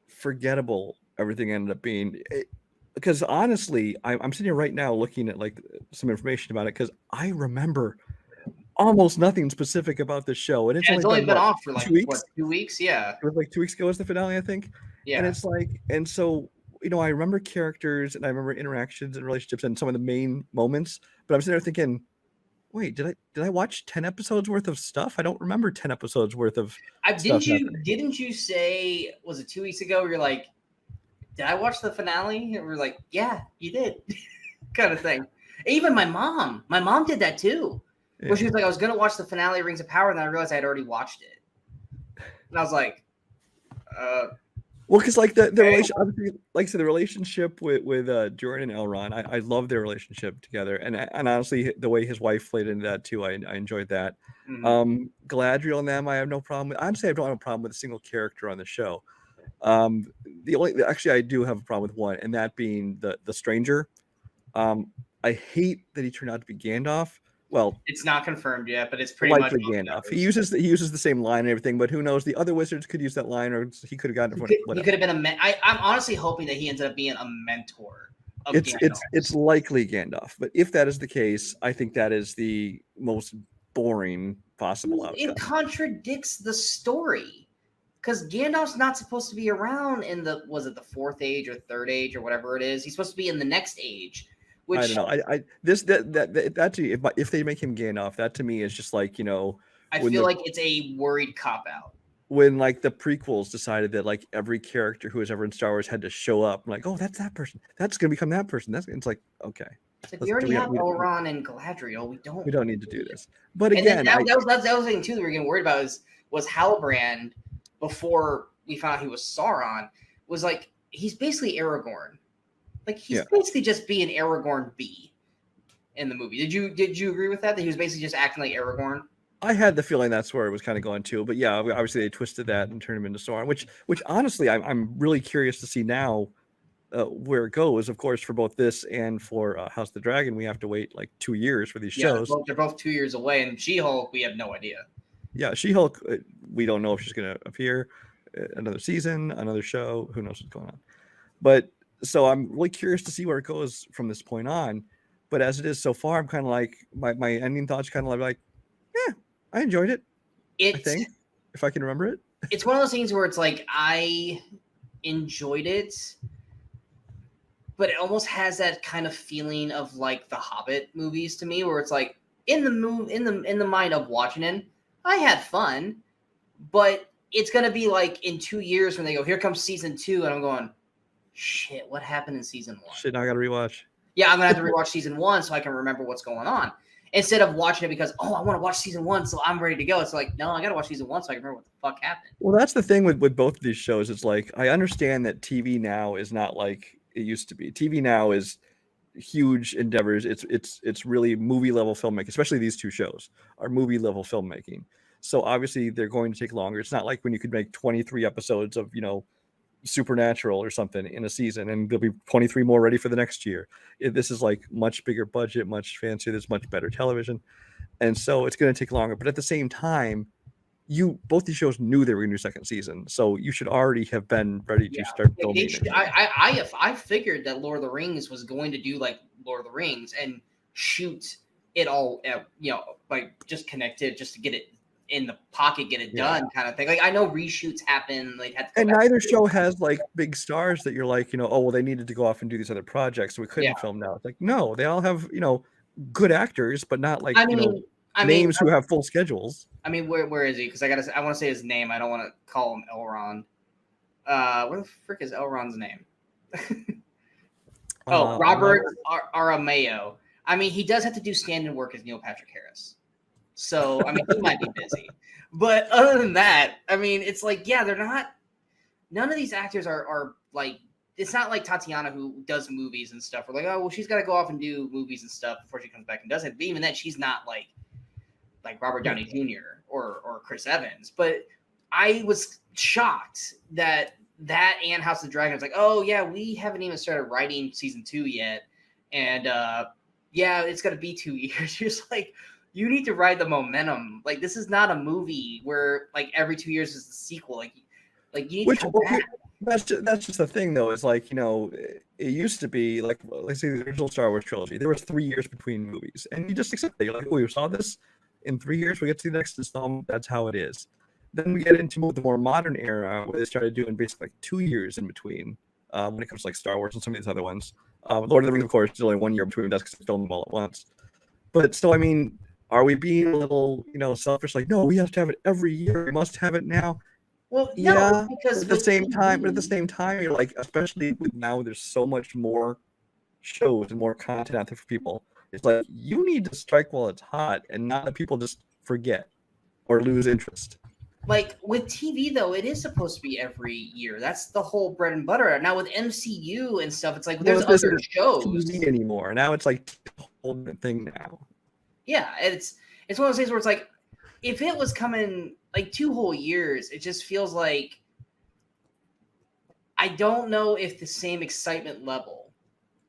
forgettable everything ended up being. Because honestly, I'm sitting here right now looking at like some information about it, because I remember almost nothing specific about the show, and it's only been off for like 2 weeks. 2 weeks, yeah. It was like 2 weeks ago was the finale, I think. Yeah. And it's like, and so I remember characters and I remember interactions and relationships and some of the main moments, but I'm sitting there thinking, wait, did I watch 10 episodes worth of stuff? I don't remember 10 episodes worth of stuff. Didn't you say, was it 2 weeks ago, where you're like, did I watch the finale? And we're like, yeah, you did. kind of thing. Even my mom did that too. Yeah. Where she was like, I was gonna watch the finale of Rings of Power, and then I realized I had already watched it. And I was like, well, because like the relation, obviously, like I said, the relationship with Jordan and Elrond, I love their relationship together, and honestly, the way his wife played into that too, I enjoyed that. Mm-hmm. Galadriel and them, I have no problem with. Honestly, I don't have a problem with a single character on the show. Actually, I do have a problem with one, and that being the stranger. I hate that he turned out to be Gandalf. Well, it's not confirmed yet, but it's pretty much Gandalf. He uses the same line and everything, but who knows? The other wizards could use that line, or he could have gotten it. He could have been I'm honestly hoping that he ends up being a mentor of Gandalf. It's likely Gandalf, but if that is the case, I think that is the most boring possible outcome. It contradicts the story, because Gandalf's not supposed to be around in the fourth age or third age or whatever it is. He's supposed to be in the next age. Which, I don't know. If they make him Gandalf, that to me is just like, I feel like it's a worried cop out. When like the prequels decided that like every character who was ever in Star Wars had to show up, I'm like, oh, that's that person. That's gonna become that person. It's like, okay. It's like, we already have Elrond and Galadriel. We don't need to do this. But again, that was the other thing too that we were getting worried about was Halbrand, before we found out he was Sauron, was like, he's basically Aragorn. Like, he's basically just being Aragorn B in the movie. Did you agree with that? That he was basically just acting like Aragorn? I had the feeling that's where it was kind of going to, but yeah, obviously they twisted that and turned him into Sauron, which honestly, I'm really curious to see now. where it goes. Of course, for both this and for House of the Dragon, we have to wait like 2 years for these shows. They're both 2 years away, and She-Hulk, we have no idea. Yeah, She-Hulk, we don't know if she's going to appear another season, another show. Who knows what's going on? But so I'm really curious to see where it goes from this point on. But as it is so far, I'm kind of like my ending thoughts kind of like, yeah, I enjoyed it. I think, if I can remember it. It's one of those things where it's like I enjoyed it, but it almost has that kind of feeling of like the Hobbit movies to me, where it's like in the mind of watching it, I had fun, but it's gonna be like in 2 years when they go, here comes season 2, and I'm going, shit, what happened in season 1? Shit, now I gotta rewatch. Yeah, I'm gonna have to rewatch season 1 so I can remember what's going on. Instead of watching it because, I want to watch season 1, so I'm ready to go. It's like, no, I got to watch season 1 so I can remember what the fuck happened. Well, that's the thing with both of these shows. It's like, I understand that TV now is not like it used to be. TV now is huge endeavors. It's really movie level filmmaking, especially these two shows are movie level filmmaking. So obviously they're going to take longer. It's not like when you could make 23 episodes of, Supernatural or something in a season, and there'll be 23 more ready for the next year. This is like much bigger budget, much fancier. There's much better television, and so it's going to take longer. But at the same time, both these shows knew they were going to do second season, so you should already have been ready to start filming. I figured that Lord of the Rings was going to do like Lord of the Rings and shoot it all, like just connected, just to get it in the pocket, get it done, kind of thing. Like I know reshoots happen, like and neither show has like big stars that you're like, oh well, they needed to go off and do these other projects, so we couldn't film now. It's like, no, they all have good actors, but not like names who have full schedules. I mean, where is he? Because I want to say his name. I don't want to call him Elrond. Where the frick is Elrond's name? Robert Aramayo. I mean, he does have to do stand-in work as Neil Patrick Harris. So, I mean, he might be busy. But other than that, I mean, it's like, they're not – none of these actors are like – it's not like Tatiana who does movies and stuff. We're like, oh, well, she's got to go off and do movies and stuff before she comes back and does it. But even then, she's not like Robert Downey Jr. or Chris Evans. But I was shocked that and House of the Dragon was like, oh, yeah, we haven't even started writing season 2 yet. And, it's going to be 2 years. You're just like – you need to ride the momentum. Like, this is not a movie where like every 2 years is the sequel. Like you need to come back. That's just the thing, though. Is like, it used to be like, let's say the original Star Wars trilogy. There was 3 years between movies, and you just accept it. You're like, oh, we saw this in 3 years. We get to the next installment. That's how it is. Then we get into the more modern era where they started doing basically like 2 years in between when it comes to like Star Wars and some of these other ones. Lord of the Rings, of course, is only 1 year between. That's because they filmed them all at once. But still, I mean. Are we being a little, selfish? Like, no, we have to have it every year. We must have it now. Well, no, because at the same time, you're like, especially with now, there's so much more shows and more content out there for people. It's like you need to strike while it's hot, and not that people just forget or lose interest. Like with TV, though, it is supposed to be every year. That's the whole bread and butter. Now with MCU and stuff, it's like there's other shows TV anymore. Now it's like a whole different thing now. Yeah, it's one of those things where it's like, if it was coming like 2 whole years, it just feels like I don't know if the same excitement level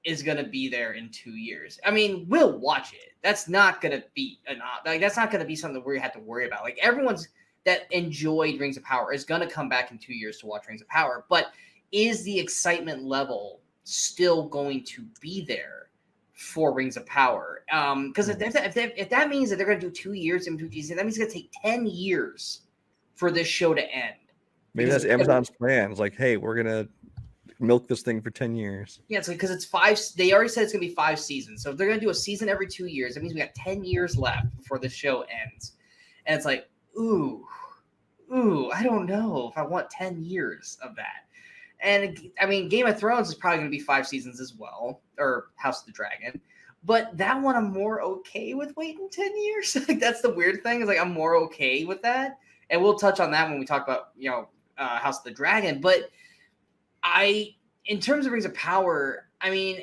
is going to be there in 2 years. I mean, we'll watch it. That's not going to be that's not going to be something we have to worry about. Like everyone's that enjoyed Rings of Power is going to come back in 2 years to watch Rings of Power, but is the excitement level still going to be there for Rings of Power? Because if that means that they're going to do 2 years in between seasons, that means it's going to take 10 years for this show to end. Maybe that's Amazon's plan. It's like, hey, we're going to milk this thing for 10 years. Yeah, it's like, because it's 5. They already said it's going to be 5 seasons. So if they're going to do a season every 2 years, that means we got 10 years left before the show ends. And it's like, ooh, I don't know if I want 10 years of that. And I mean, Game of Thrones is probably going to be 5 seasons as well, or House of the Dragon. But that one, I'm more okay with waiting 10 years. Like that's the weird thing is like I'm more okay with that, and we'll touch on that when we talk about House of the Dragon. But in terms of Rings of Power, I mean,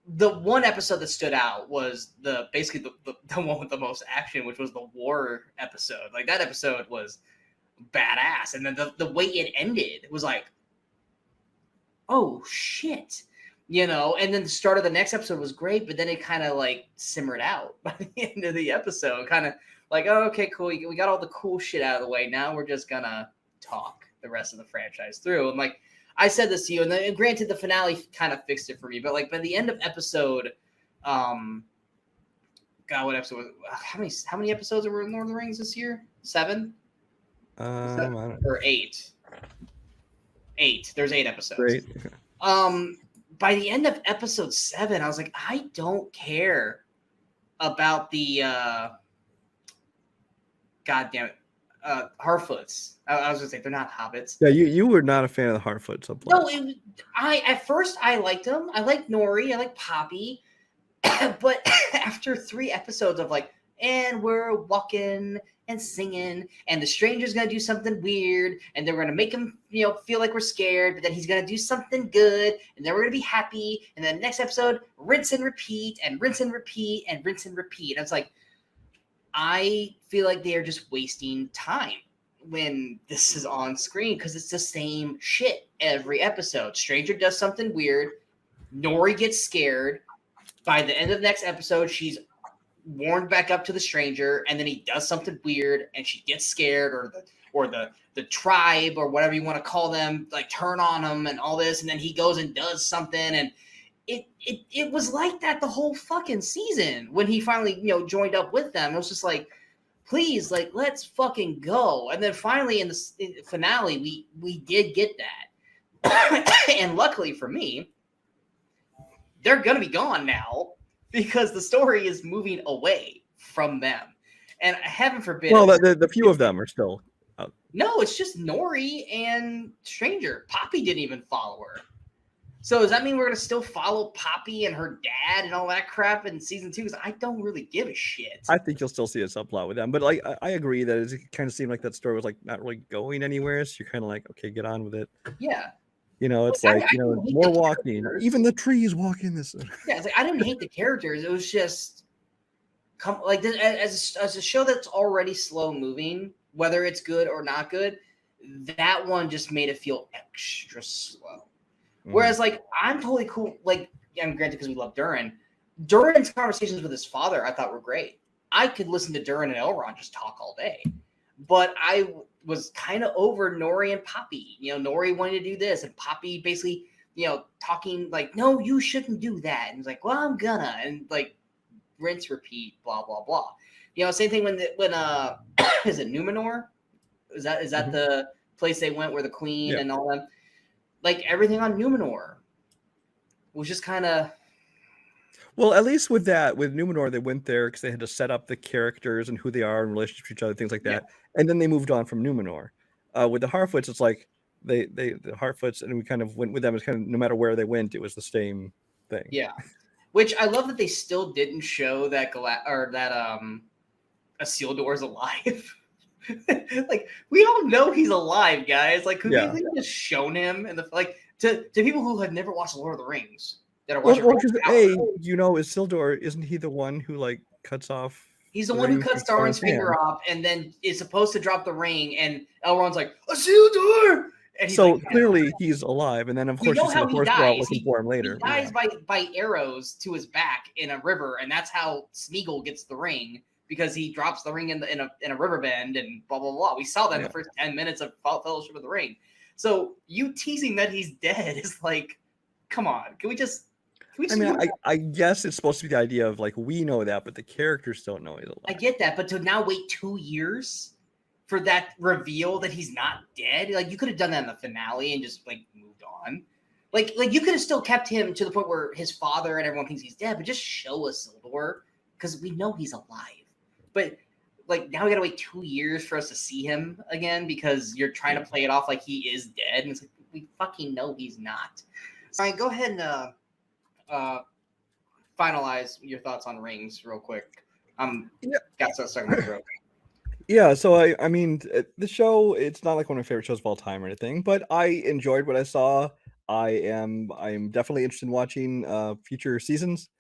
the one episode that stood out was basically the one with the most action, which was the war episode. Like that episode was badass, and then the way it ended was like. oh shit, you know. And then the start of the next episode was great, but then it kind of like simmered out by the end of the episode. Kind of like, oh, okay, cool. We got all the cool shit out of the way. Now we're just gonna talk the rest of the franchise through. And like I said this to you, and granted, the finale kind of fixed it for me. But like by the end of episode, God, what episode? How many episodes were in Lord of the Rings this year? 7? I don't know. Or 8? 8. There's 8 episodes. Great. By the end of episode 7, I was like, I don't care about the God damn it, Harfoots. I was gonna say they're not hobbits. Yeah, you were not a fan of the Harfoot subplot. No, at first I liked them. I liked Nori. I liked Poppy. But after 3 episodes of like, and we're walking and singing, and the stranger's gonna do something weird, and then we're gonna make him, you know, feel like we're scared, but then he's gonna do something good, and then we're gonna be happy, and then the next episode, rinse and repeat, and rinse and repeat, and rinse and repeat. And it's like, I feel like they are just wasting time when this is on screen because it's the same shit every episode. Stranger does something weird, Nori gets scared. By the end of the next episode, she's warmed back up to the stranger, and then he does something weird, and she gets scared, or the tribe or whatever you want to call them, like turn on him and all this, and then he goes and does something, and it was like that the whole fucking season when he finally, you know, joined up with them. It was just like, please, like, let's fucking go. And then finally in the finale, we did get that, and luckily for me, they're going to be gone now because the story is moving away from them. And heaven forbid. Well, the few of them are still out. No, it's just Nori and Stranger. Poppy didn't even follow her. So does that mean we're going to still follow Poppy and her dad and all that crap in season 2? Because I don't really give a shit. I think you'll still see a subplot with them. But like, I agree that it kind of seemed like that story was like not really going anywhere. So you're kind of like, okay, get on with it. Yeah. You know, it's like, you know, more walking. Even the trees walk in this. Yeah, it's like I didn't hate the characters. It was just like this, as a show that's already slow moving, whether it's good or not good, that one just made it feel extra slow. Whereas, like, I'm totally cool. Like, I'm granted because we love Durin. Durin's conversations with his father, I thought were great. I could listen to Durin and Elrond just talk all day. But I was kind of over Nori and Poppy. You know, Nori wanted to do this, and Poppy basically, you know, talking like, no, you shouldn't do that. And he's like, well, I'm gonna. And like, rinse, repeat, blah, blah, blah. You know, same thing when is it Numenor? Is that the place they went where the queen and all them? Like, everything on Numenor was just kind of... Well, at least with Numenor, they went there because they had to set up the characters and who they are in relationship to each other, things like that. Yeah. And then they moved on from Numenor. With the Harfoots, it's like the Harfoots, and we kind of went with them. It's kind of no matter where they went, it was the same thing. Yeah, which I love that they still didn't show that Isildur's alive. Like, we all know he's alive, guys. Like, could we have just shown him? And to people who have never watched Lord of the Rings that are watching. Well, because you know, Isildur, isn't he the one who like cuts off? He's the one who cuts Sauron's finger off, and then is supposed to drop the ring, and Elrond's like, Isildur! And he's so clearly he's alive, and then of course you see the horse out looking for him later. He dies by arrows to his back in a river, and that's how Smeagol gets the ring, because he drops the ring in a river bend and blah blah blah. We saw that in the first 10 minutes of Fellowship of the Ring. So you teasing that he's dead is like, come on, can we just? I mean, I guess it's supposed to be the idea of like, we know that, but the characters don't know he's alive. I get that, but to now wait 2 years for that reveal that he's not dead, like, you could have done that in the finale and just like moved on. Like you could have still kept him to the point where his father and everyone thinks he's dead, but just show us Isildur because we know he's alive. But like, now we gotta wait 2 years for us to see him again because you're trying to play it off like he is dead, and it's like, we fucking know he's not. All right, go ahead and finalize your thoughts on Rings real quick. Got stuck in my throat. Yeah, so I mean, the show, it's not like one of my favorite shows of all time or anything, but I enjoyed what I saw. I'm definitely interested in watching future seasons.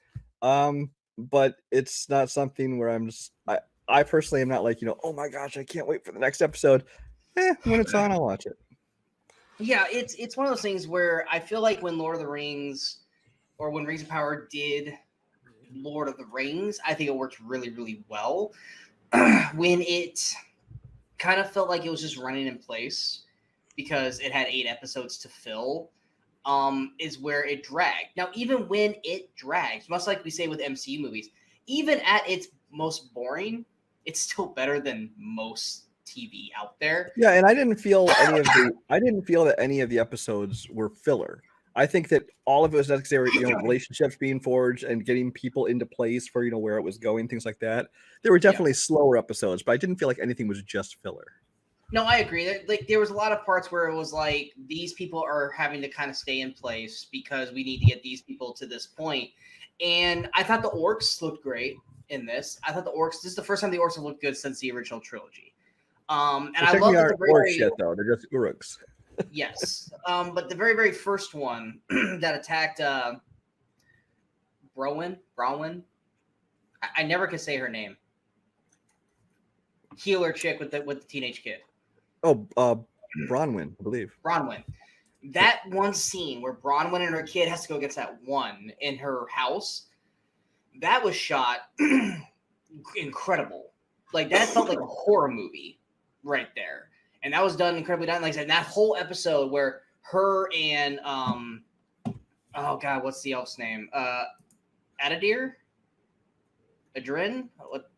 But it's not something where I personally am not like, you know, oh my gosh, I can't wait for the next episode. When it's on, I'll watch it. Yeah, it's one of those things where I feel like when Lord of the Rings or when Rings of Power did Lord of the Rings, I think it worked really, really well. When it kind of felt like it was just running in place because it had 8 episodes to fill, is where it dragged. Now, even when it drags, much like we say with MCU movies, even at its most boring, it's still better than most TV out there. Yeah, and I didn't feel that any of the episodes were filler. I think that all of it was necessary, relationships being forged and getting people into place for, where it was going, things like that. There were definitely slower episodes, but I didn't feel like anything was just filler. No, I agree. There was a lot of parts where it was like these people are having to kind of stay in place because we need to get these people to this point. And I thought the orcs looked great in this. I thought this is the first time the orcs have looked good since the original trilogy. And I love that the orcs yet, though. They're just uruks. Yes. But the very, very first one that attacked Bronwyn. I never could say her name. Healer chick with the teenage kid. Oh, Bronwyn, I believe. Bronwyn. That one scene where Bronwyn and her kid has to go against that one in her house, that was shot incredible. Like, that felt like a horror movie right there. And that was done incredibly done. Like I said, that whole episode where her and oh god, what's the elf's name? Adadir? Adrin? What?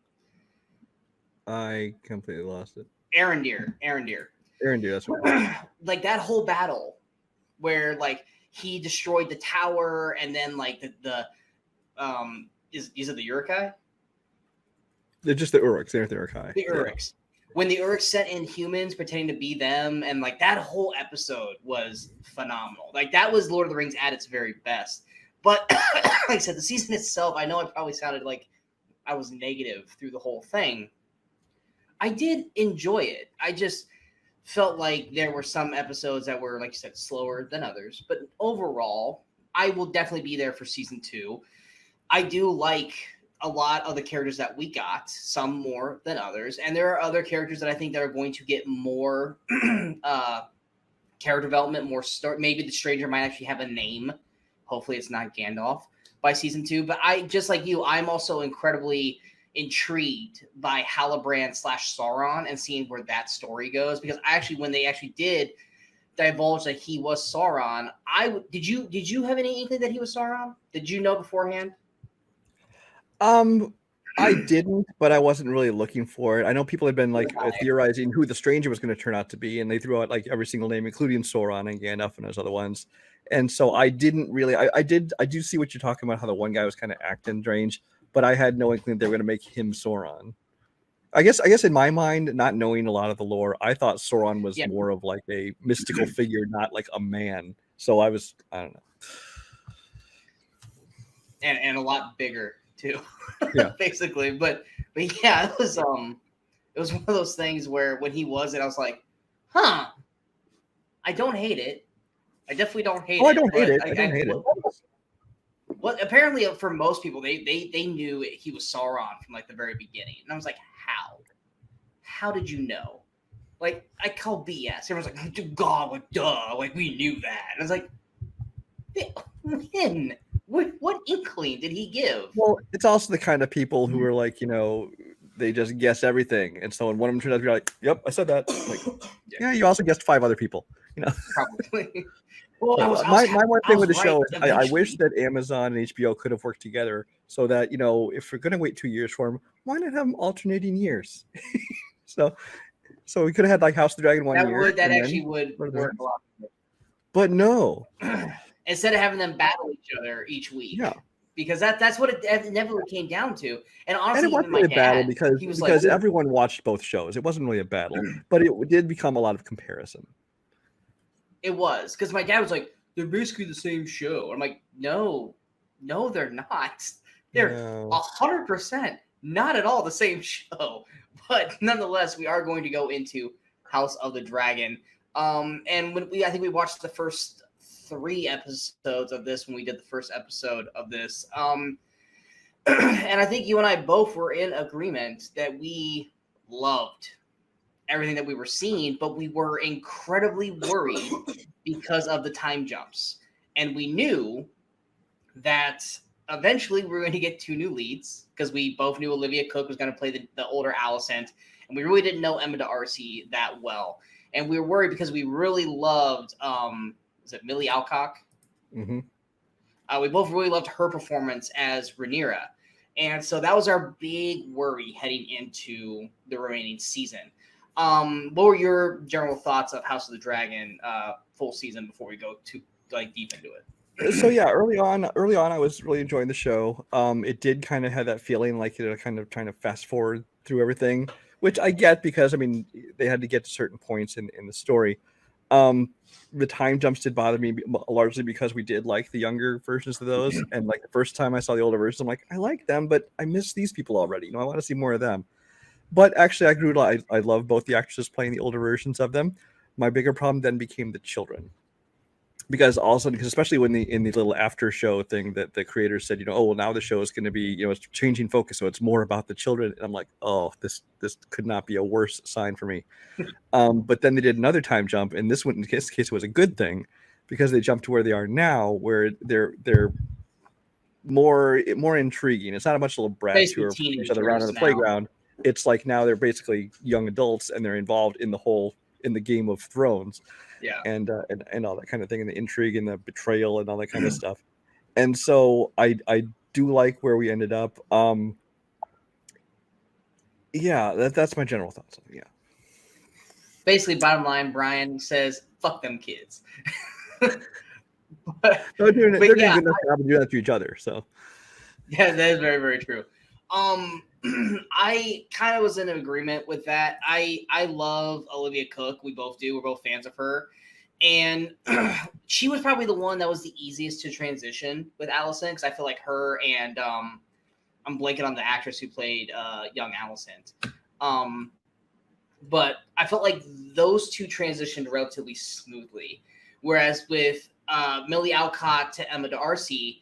I completely lost it. Arendir, that's what like that whole battle where like he destroyed the tower and then like the is it the Uruk-hai? They're just the Uruks. They're the Uruk-hai. The Uruks. When the Uruks sent in humans pretending to be them, and like that whole episode was phenomenal. Like that was Lord of the Rings at its very best. But like I said, the season itself, I know I probably sounded like I was negative through the whole thing. I did enjoy it. I just felt like there were some episodes that were, like you said, slower than others. But overall, I will definitely be there for season 2. I do like a lot of the characters that we got, some more than others. And there are other characters that I think that are going to get more character development, more story. Maybe the stranger might actually have a name. Hopefully it's not Gandalf by season 2. But I, just like you, I'm also incredibly intrigued by Halbrand / Sauron and seeing where that story goes. Because when they actually did divulge that he was Sauron, did you have any inkling that he was Sauron? Did you know beforehand? I didn't, but I wasn't really looking for it. I know people had been like theorizing who the stranger was going to turn out to be, and they threw out like every single name, including Sauron and Gandalf and those other ones. And so I didn't really. I do see what you're talking about, how the one guy was kind of acting strange, but I had no inkling they were going to make him Sauron. I guess in my mind, not knowing a lot of the lore, I thought Sauron was more of like a mystical figure, not like a man. So I don't know. And a lot bigger too. Yeah. Basically. But yeah, it was one of those things where when he was it, I was like, I don't hate it. I definitely don't hate it. I don't hate it. I don't hate it. Well, apparently for most people, they knew he was Sauron from like the very beginning. And I was like, how? How did you know? Like, I call BS. Everyone's like, God, like, duh, like we knew that. And I was like, when? What inkling did he give? Well, it's also the kind of people who are like, they just guess everything. And so when one of them turns out to be like, yep, I said that. Like, yeah, you also guessed 5 other people, Probably. Well, my one thing with the show is I wish that Amazon and HBO could have worked together so that, if we're going to wait 2 years for them, why not have them alternating years? so we could have had like House of the Dragon 1 year. That actually would work a lot. But no. Instead of having them battle each other each week. Yeah. Because that's what it inevitably came down to. And honestly, it wasn't really a battle because everyone watched both shows. It wasn't really a battle, but it did become a lot of comparison. It was, because my dad was like, they're basically the same show. I'm like, no, they're not. They're 100% not at all the same show. But nonetheless, we are going to go into House of the Dragon. And when I think we watched the first 3 episodes of this when we did the first episode of this. And I think you and I both were in agreement that we loved everything that we were seeing, but we were incredibly worried because of the time jumps. And we knew that eventually we were going to get 2 new leads because we both knew Olivia Cooke was going to play the older Alicent, and we really didn't know Emma D'Arcy that well. And we were worried because we really loved, is it Millie Alcock? Mm-hmm. We both really loved her performance as Rhaenyra. And so that was our big worry heading into the remaining season. What were your general thoughts of House of the Dragon full season before we go too deep into it? So yeah, early on, I was really enjoying the show. It did kind of have that feeling like it kind of trying to fast forward through everything, which I get because I mean they had to get to certain points in the story. The time jumps did bother me largely because we did like the younger versions of those, and like the first time I saw the older versions, I'm like, I like them, but I miss these people already. I want to see more of them. But actually, I love both the actresses playing the older versions of them. My bigger problem then became the children, because also because especially when in the little after show thing that the creators said, oh well, now the show is going to be it's changing focus, so it's more about the children. And I'm like, oh, this could not be a worse sign for me. But then they did another time jump, and this one in this case was a good thing because they jumped to where they are now, where they're more intriguing. It's not a bunch of little brats Basically who are each other around on the now. playground. It's like now they're basically young adults and they're involved in the Game of Thrones, and all that kind of thing, and the intrigue and the betrayal and all that kind of stuff. And so I do like where we ended up. Yeah, that's my general thoughts. Yeah. Basically, bottom line, Brian says, "Fuck them kids." They're doing a good enough job to do that to each other. So yeah, that is very, very true. I kind of was in agreement with that. I love Olivia Cooke. We both do. We're both fans of her. And she was probably the one that was the easiest to transition with Alicent, because I feel like her and I'm blanking on the actress who played young Alicent. But I felt like those two transitioned relatively smoothly. Whereas with Millie Alcock to Emma D'Arcy,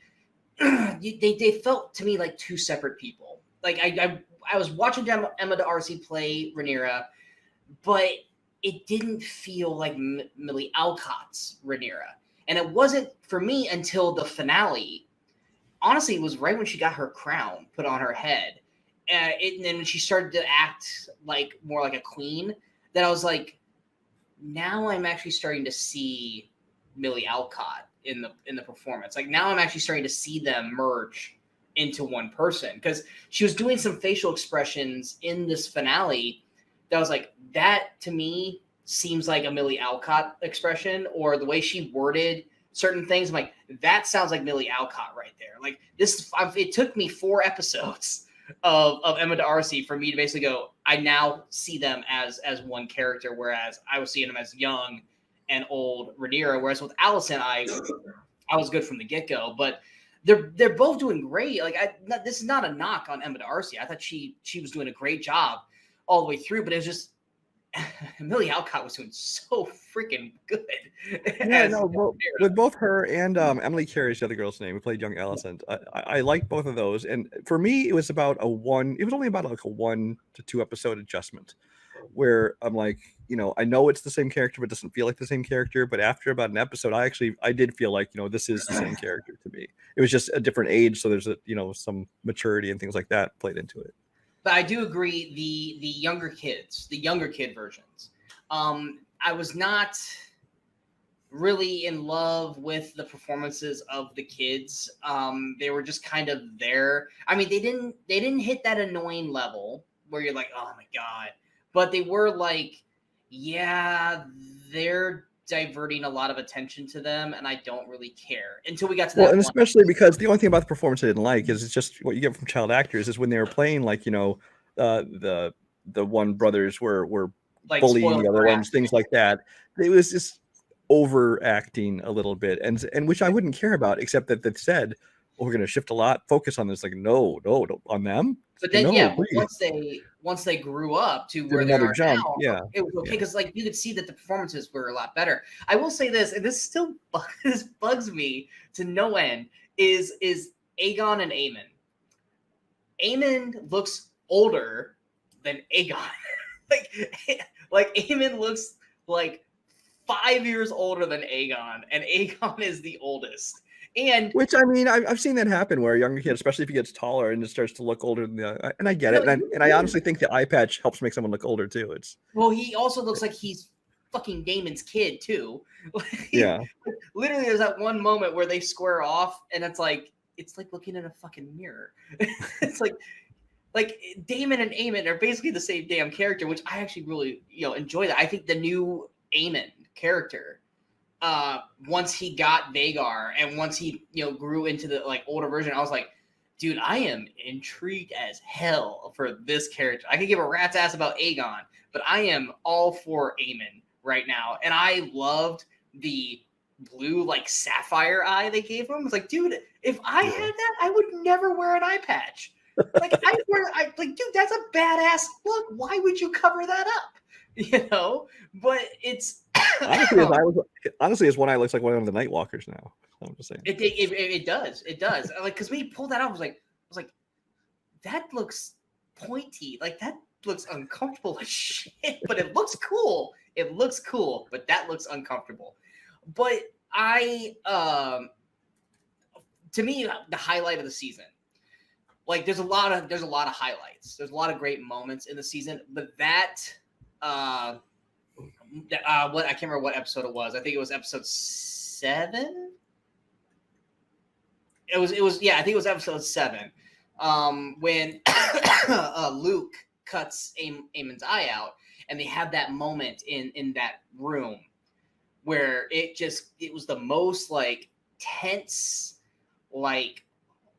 they felt to me like two separate people. Like I was watching Emma D'Arcy play Rhaenyra, but it didn't feel like Millie Alcott's Rhaenyra. And it wasn't for me until the finale. Honestly, it was right when she got her crown put on her head. And then when she started to act like more like a queen, that I was like, now I'm actually starting to see Millie Alcock in the performance. Like now I'm actually starting to see them merge into one person, because she was doing some facial expressions in this finale that was like, that to me seems like a Millie Alcock expression, or the way she worded certain things. I'm like, that sounds like Millie Alcock right there. Like this, it took me 4 episodes of Emma D'Arcy for me to basically go, I now see them as one character, whereas I was seeing them as young and old Rhaenyra. Whereas with Alicent, I was good from the get-go. But they're both doing great. Like this is not a knock on Emma D'Arcy. I thought she was doing a great job all the way through, but it was just Millie Alcock was doing so freaking good. Yeah, no, with both her and Emily Carey's the other girl's name, who played young Alicent. I like both of those, and for me, it was only about like a 1 to 2 episode adjustment, where I'm like, I know it's the same character, but it doesn't feel like the same character. But after about an episode, I did feel like, this is the same character to me. It was just a different age, so there's some maturity and things like that played into it. But I do agree, the younger kid versions. I was not really in love with the performances of the kids. They were just kind of there. I mean, they didn't hit that annoying level where you're like, oh my God. But they were like, yeah, they're diverting a lot of attention to them, and I don't really care until we got to that. Well, and especially because the only thing about the performance I didn't like is it's just what you get from child actors is when they were playing, like, the one brothers were like bullying the other ones, things like that. It was just overacting a little bit, and which I wouldn't care about, except that they said, we're going to shift a lot, focus on this. Like, no, on them. But then, once they grew up to where they are now, it was okay, because like you could see that the performances were a lot better. I will say this, and this bugs me to no end, is Aegon and Aemon. Aemon looks older than Aegon. Like Aemon looks like 5 years older than Aegon, and Aegon is the oldest. And which I mean, I've seen that happen where a younger kid, especially if he gets taller and it starts to look older than and I get it, and I honestly think the eye patch helps make someone look older too. Well, he also looks like he's fucking Damon's kid too. Yeah. Literally, there's that one moment where they square off, and it's like looking in a fucking mirror. It's like Damon and Aemon are basically the same damn character, which I actually really enjoy that. I think the new Aemon character, once he got Vhagar and once he grew into the older version, I was like, dude, I am intrigued as hell for this character. I could give a rat's ass about Aegon, but I am all for Aemon right now. And I loved the blue sapphire eye they gave him. It's like, dude, if I had that, I would never wear an eye patch. Dude, that's a badass look. Why would you cover that up? But it's honestly, his one eye looks like one of the Night Walkers now. I'm just saying. It does. Because when he pulled that out, I was like, that looks pointy. Like that looks uncomfortable as shit. But it looks cool. But that looks uncomfortable. But to me, the highlight of the season. There's a lot of highlights. There's a lot of great moments in the season, but that I can't remember what episode it was. I think it was episode 7. I think it was episode 7. When Luke cuts Aemon's eye out, and they have that moment in that room where it was the most tense,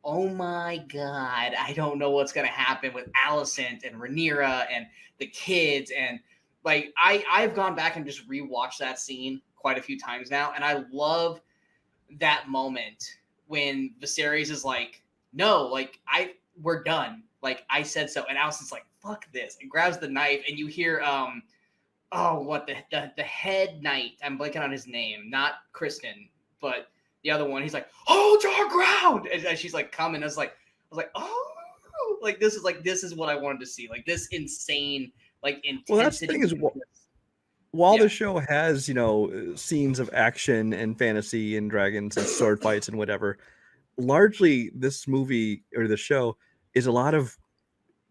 oh my God, I don't know what's going to happen with Alicent and Rhaenyra and the kids. And I've gone back and just rewatched that scene quite a few times now. And I love that moment when Viserys is like, no, we're done. I said so. And Alicent's like, fuck this, and grabs the knife. And you hear, the head knight, I'm blanking on his name, not Kristen, but the other one, he's like, hold your ground, and she's coming. I was like, oh, this is what I wanted to see, this insane intensity. Well, that's the thing is, while the show has scenes of action and fantasy and dragons and sword fights and whatever, largely this movie or the show is a lot of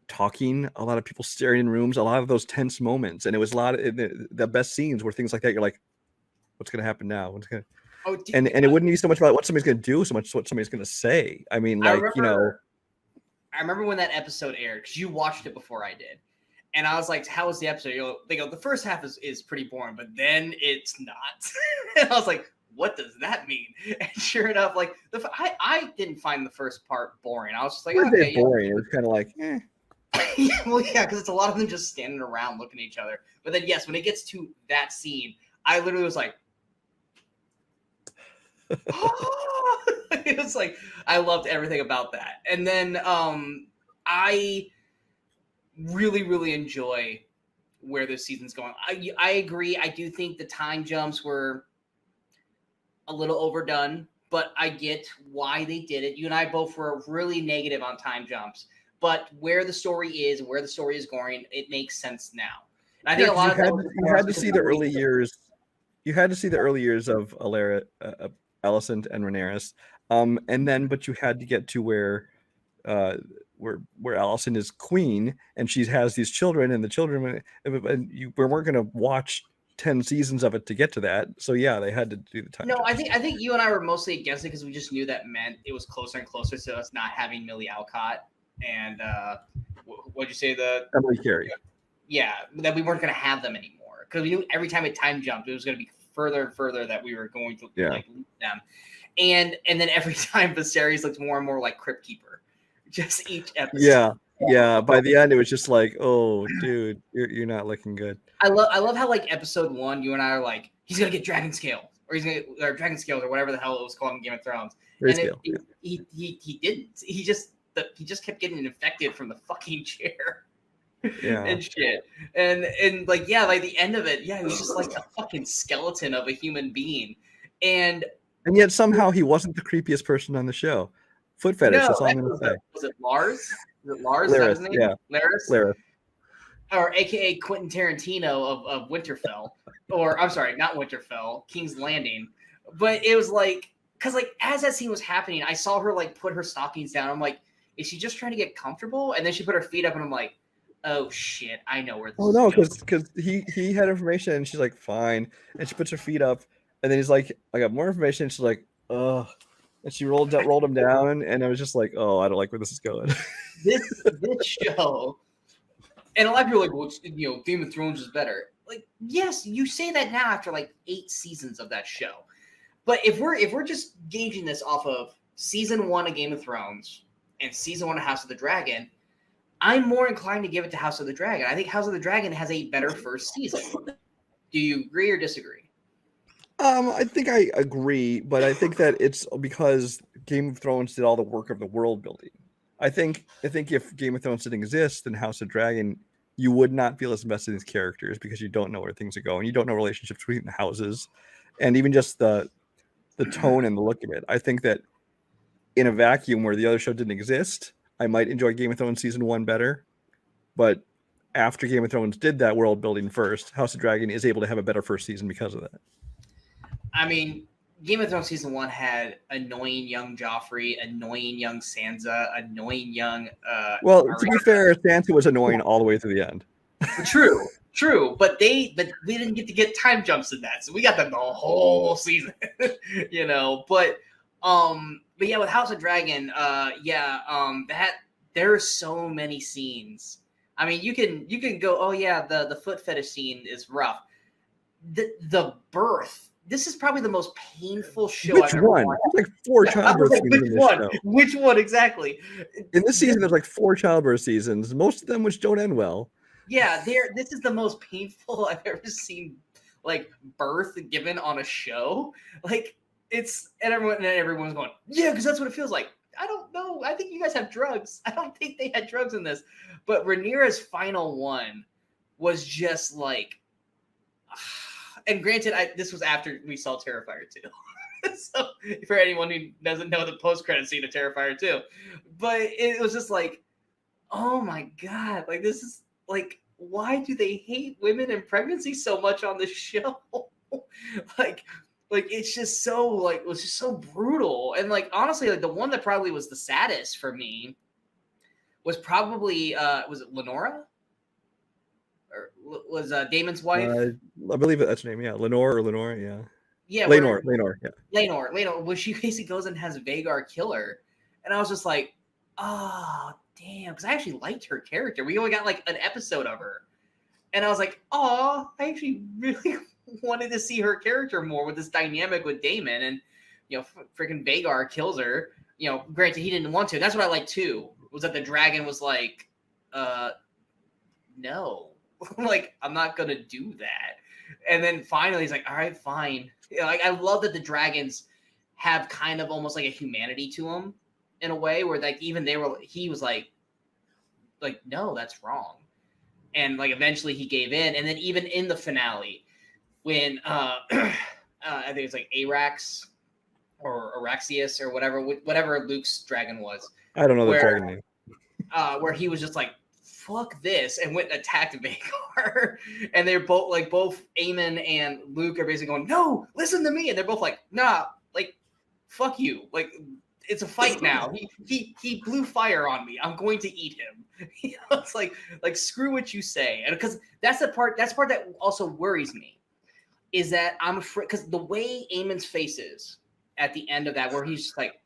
talking, a lot of people staring in rooms, a lot of those tense moments, and it was a lot of the best scenes were things like that. You're like, what's going to happen now? What's going to and it wouldn't be so much about what somebody's going to do, so much what somebody's going to say. I mean, I remember when that episode aired, because you watched it before I did, and I was like, "How was the episode?" They go, "The first half is pretty boring, but then it's not." And I was like, "What does that mean?" And sure enough, I didn't find the first part boring. I was just like, "Okay, boring." It was kind of like, eh. Well, yeah, because it's a lot of them just standing around looking at each other. But then, yes, when it gets to that scene, I literally was like. It was I loved everything about that. And then I really, really enjoy where this season's going. I agree. I do think the time jumps were a little overdone, but I get why they did it. You and I both were really negative on time jumps, but where the story is, where the story is going, it makes sense now. And I think a lot of you had to see the early years. You had to see the early years of Alicent and Rhaenyra, and then but you had to get to where Alicent is queen and she has these children, and the children, and we weren't going to watch 10 seasons of it to get to that. So yeah, they had to do the time. No, I think you and I were mostly against it because we just knew that meant it was closer and closer to us not having Millie Alcott and what'd you say, the Emily Carey. Yeah, that we weren't going to have them anymore because we knew every time it time jumped, it was going to be further and further that we were going to lose them, and then every time Viserys looked more and more like Crypt Keeper, just each episode. Yeah. By the end, it was just like, oh, dude, you're not looking good. I love how episode 1, you and I are like, he's gonna get dragon scale, or dragon scales, or whatever the hell it was called in Game of Thrones. He didn't. He just kept getting infected from the fucking chair. Yeah. And shit. And the end of it, he was just like a fucking skeleton of a human being. And yet somehow he wasn't the creepiest person on the show. Foot fetish, that's all I'm gonna say. Was it Lars? Is it Lars? Larys, is that his name? Yeah. Larys? Larys. or AKA Quentin Tarantino of Winterfell, or I'm sorry, not Winterfell, King's Landing. But it was like, because like as that scene was happening, I saw her like put her stockings down. I'm like, is she just trying to get comfortable? And then she put her feet up, and I'm like, oh shit, I know where this Oh is no, going. because he had information, and she's like, fine, and she puts her feet up, and then he's like, I got more information. And she's like, ugh, and she rolled him down, and I was just like, oh, I don't like where this is going. This show, and a lot of people are like, well, Game of Thrones is better. Like, yes, you say that now after like 8 seasons of that show. But if we're just gauging this off of season 1 of Game of Thrones and season 1 of House of the Dragon, I'm more inclined to give it to House of the Dragon. I think House of the Dragon has a better first season. Do you agree or disagree? I think I agree, but I think that it's because Game of Thrones did all the work of the world building. I think if Game of Thrones didn't exist, then House of Dragon, you would not feel as invested in these characters because you don't know where things are going. You don't know relationships between the houses, and even just the tone and the look of it. I think that in a vacuum where the other show didn't exist, I might enjoy Game of Thrones season 1 better, but after Game of Thrones did that world building first, House of Dragon is able to have a better first season because of that. I mean, Game of Thrones season 1 had annoying young Joffrey, annoying young Sansa, annoying young. Well, Arya. to be fair, Sansa was annoying all the way to the end. True, but we didn't get to get time jumps in that, so we got them the whole season, But yeah, with House of Dragon, that there are so many scenes. I mean, you can go, oh yeah, the foot fetish scene is rough. The birth. This is probably the most painful show I've ever watched. There's like 4 childbirth scenes in this show. Which one exactly? In this season, there's like 4 childbirth seasons, most of them which don't end well. Yeah, this is the most painful I've ever seen, like, birth given on a show. Like, it's, and everyone's going, yeah, because that's what it feels like. I don't know. I think you guys have drugs. I don't think they had drugs in this. But Rhaenyra's final one was just like, and granted, this was after we saw Terrifier 2. So for anyone who doesn't know the post-credit scene of Terrifier 2. But it was just like, oh my God, like this is like, why do they hate women and pregnancy so much on this show? like it's just so like, it was just so brutal. And like, honestly, like the one that probably was the saddest for me was probably, was it Lenora? Or was Damon's wife? I believe that's her name. Yeah, Lenore, yeah. Yeah, Lenore, yeah. Lenore, where she basically goes and has Vhagar kill her, and I was just like, oh damn, because I actually liked her character. We only got like an episode of her, and I was like, oh, I actually really wanted to see her character more with this dynamic with Daemon, and freaking Vhagar kills her. Granted, he didn't want to. That's what I liked too. Was that the dragon was like, no. Like, I'm not gonna do that. And then finally he's like, all right, fine. Like, I love that the dragons have kind of almost like a humanity to them in a way where like even he was like no, that's wrong. And like eventually he gave in. And then even in the finale when I think it's like Arax or Araxius or whatever Luke's dragon was. I don't know the dragon name. Where he was just like, fuck this, and went and attacked Vhagar. And they're both Aemon and Luke are basically going, no, listen to me. And they're both like, nah, like, fuck you. Like, it's a fight now. He blew fire on me. I'm going to eat him. It's like screw what you say. And because that's the part that also worries me, is that I'm afraid, because the way Aemon's face is at the end of that, where he's just like,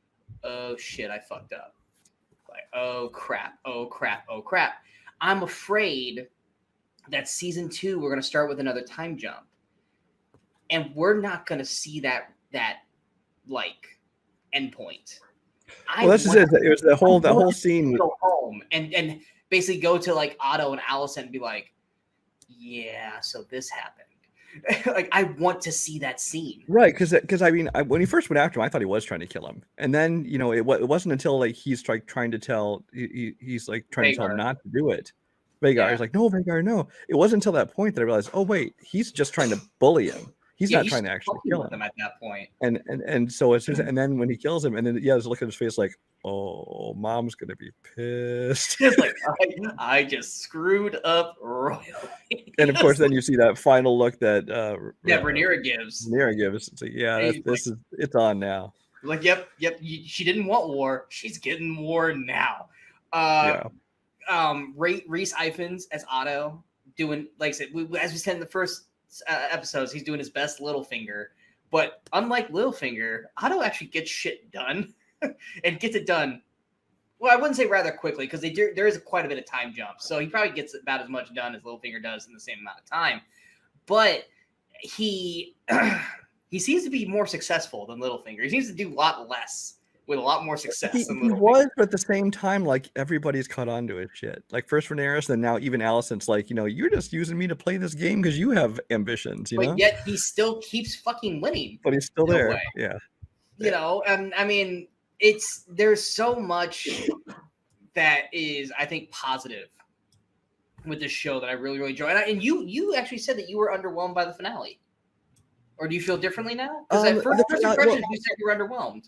oh shit, I fucked up. Like, oh crap. I'm afraid that season 2, we're going to start with another time jump, and we're not going to see that like endpoint. Well, that's just it. It was the whole scene. Go home and basically go to like Otto and Alicent and be like, yeah, so this happened. Like, I want to see that scene. Right, because I mean, when he first went after him, I thought he was trying to kill him, and then it wasn't until like he's like trying to tell he's like trying to tell him not to do it. Vhagar is like, no, Vhagar, no. It wasn't until that point that I realized, oh wait, he's just trying to bully him. He's Yeah, not he's trying to actually fucking kill with him. him at that point. And so as soon as, and then when he kills him, and then there's a look on his face like, oh, mom's gonna be pissed. It's like I just screwed up royally. And of course, then you see that final look that Rhaenyra gives. Rhaenyra gives. It's like, yeah, it's on now. Like, yep. She didn't want war. She's getting war now. Rhys Ifans as Otto doing, like I said, as we said in the first episodes, he's doing his best Littlefinger. But unlike Littlefinger, Otto actually gets shit done and gets it done. Well, I wouldn't say rather quickly because there is quite a bit of time jump. So he probably gets about as much done as Littlefinger does in the same amount of time. But he seems to be more successful than Littlefinger. He seems to do a lot less with a lot more success than Littlefinger. He was, but at the same time, like, everybody's caught on to his shit. Like, first Rhaenyra, then now even Alicent's like, you're just using me to play this game because you have ambitions, but yet he still keeps fucking winning. But he's still there. Yeah. And I mean, there's so much that is, I think, positive with this show that I really, really enjoy. And you actually said that you were underwhelmed by the finale. Or do you feel differently now? Because at first impressions, you said you were underwhelmed.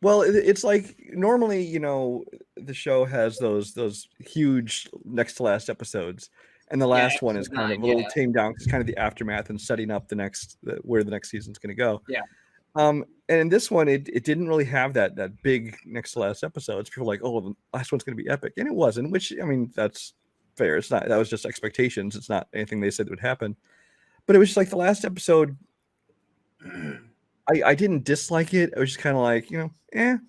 Well, it's like normally, the show has those huge next to last episodes, and the last one is kind of a little tamed down. It's kind of the aftermath and setting up where the next season's going to go. Yeah. And in this one, it didn't really have that big next to last episodes. People were like, oh, the last one's going to be epic, and it wasn't. Which, I mean, that's fair. It's not. That was just expectations. It's not anything they said would happen. But it was just like the last episode. I didn't dislike it. I was just kind of like,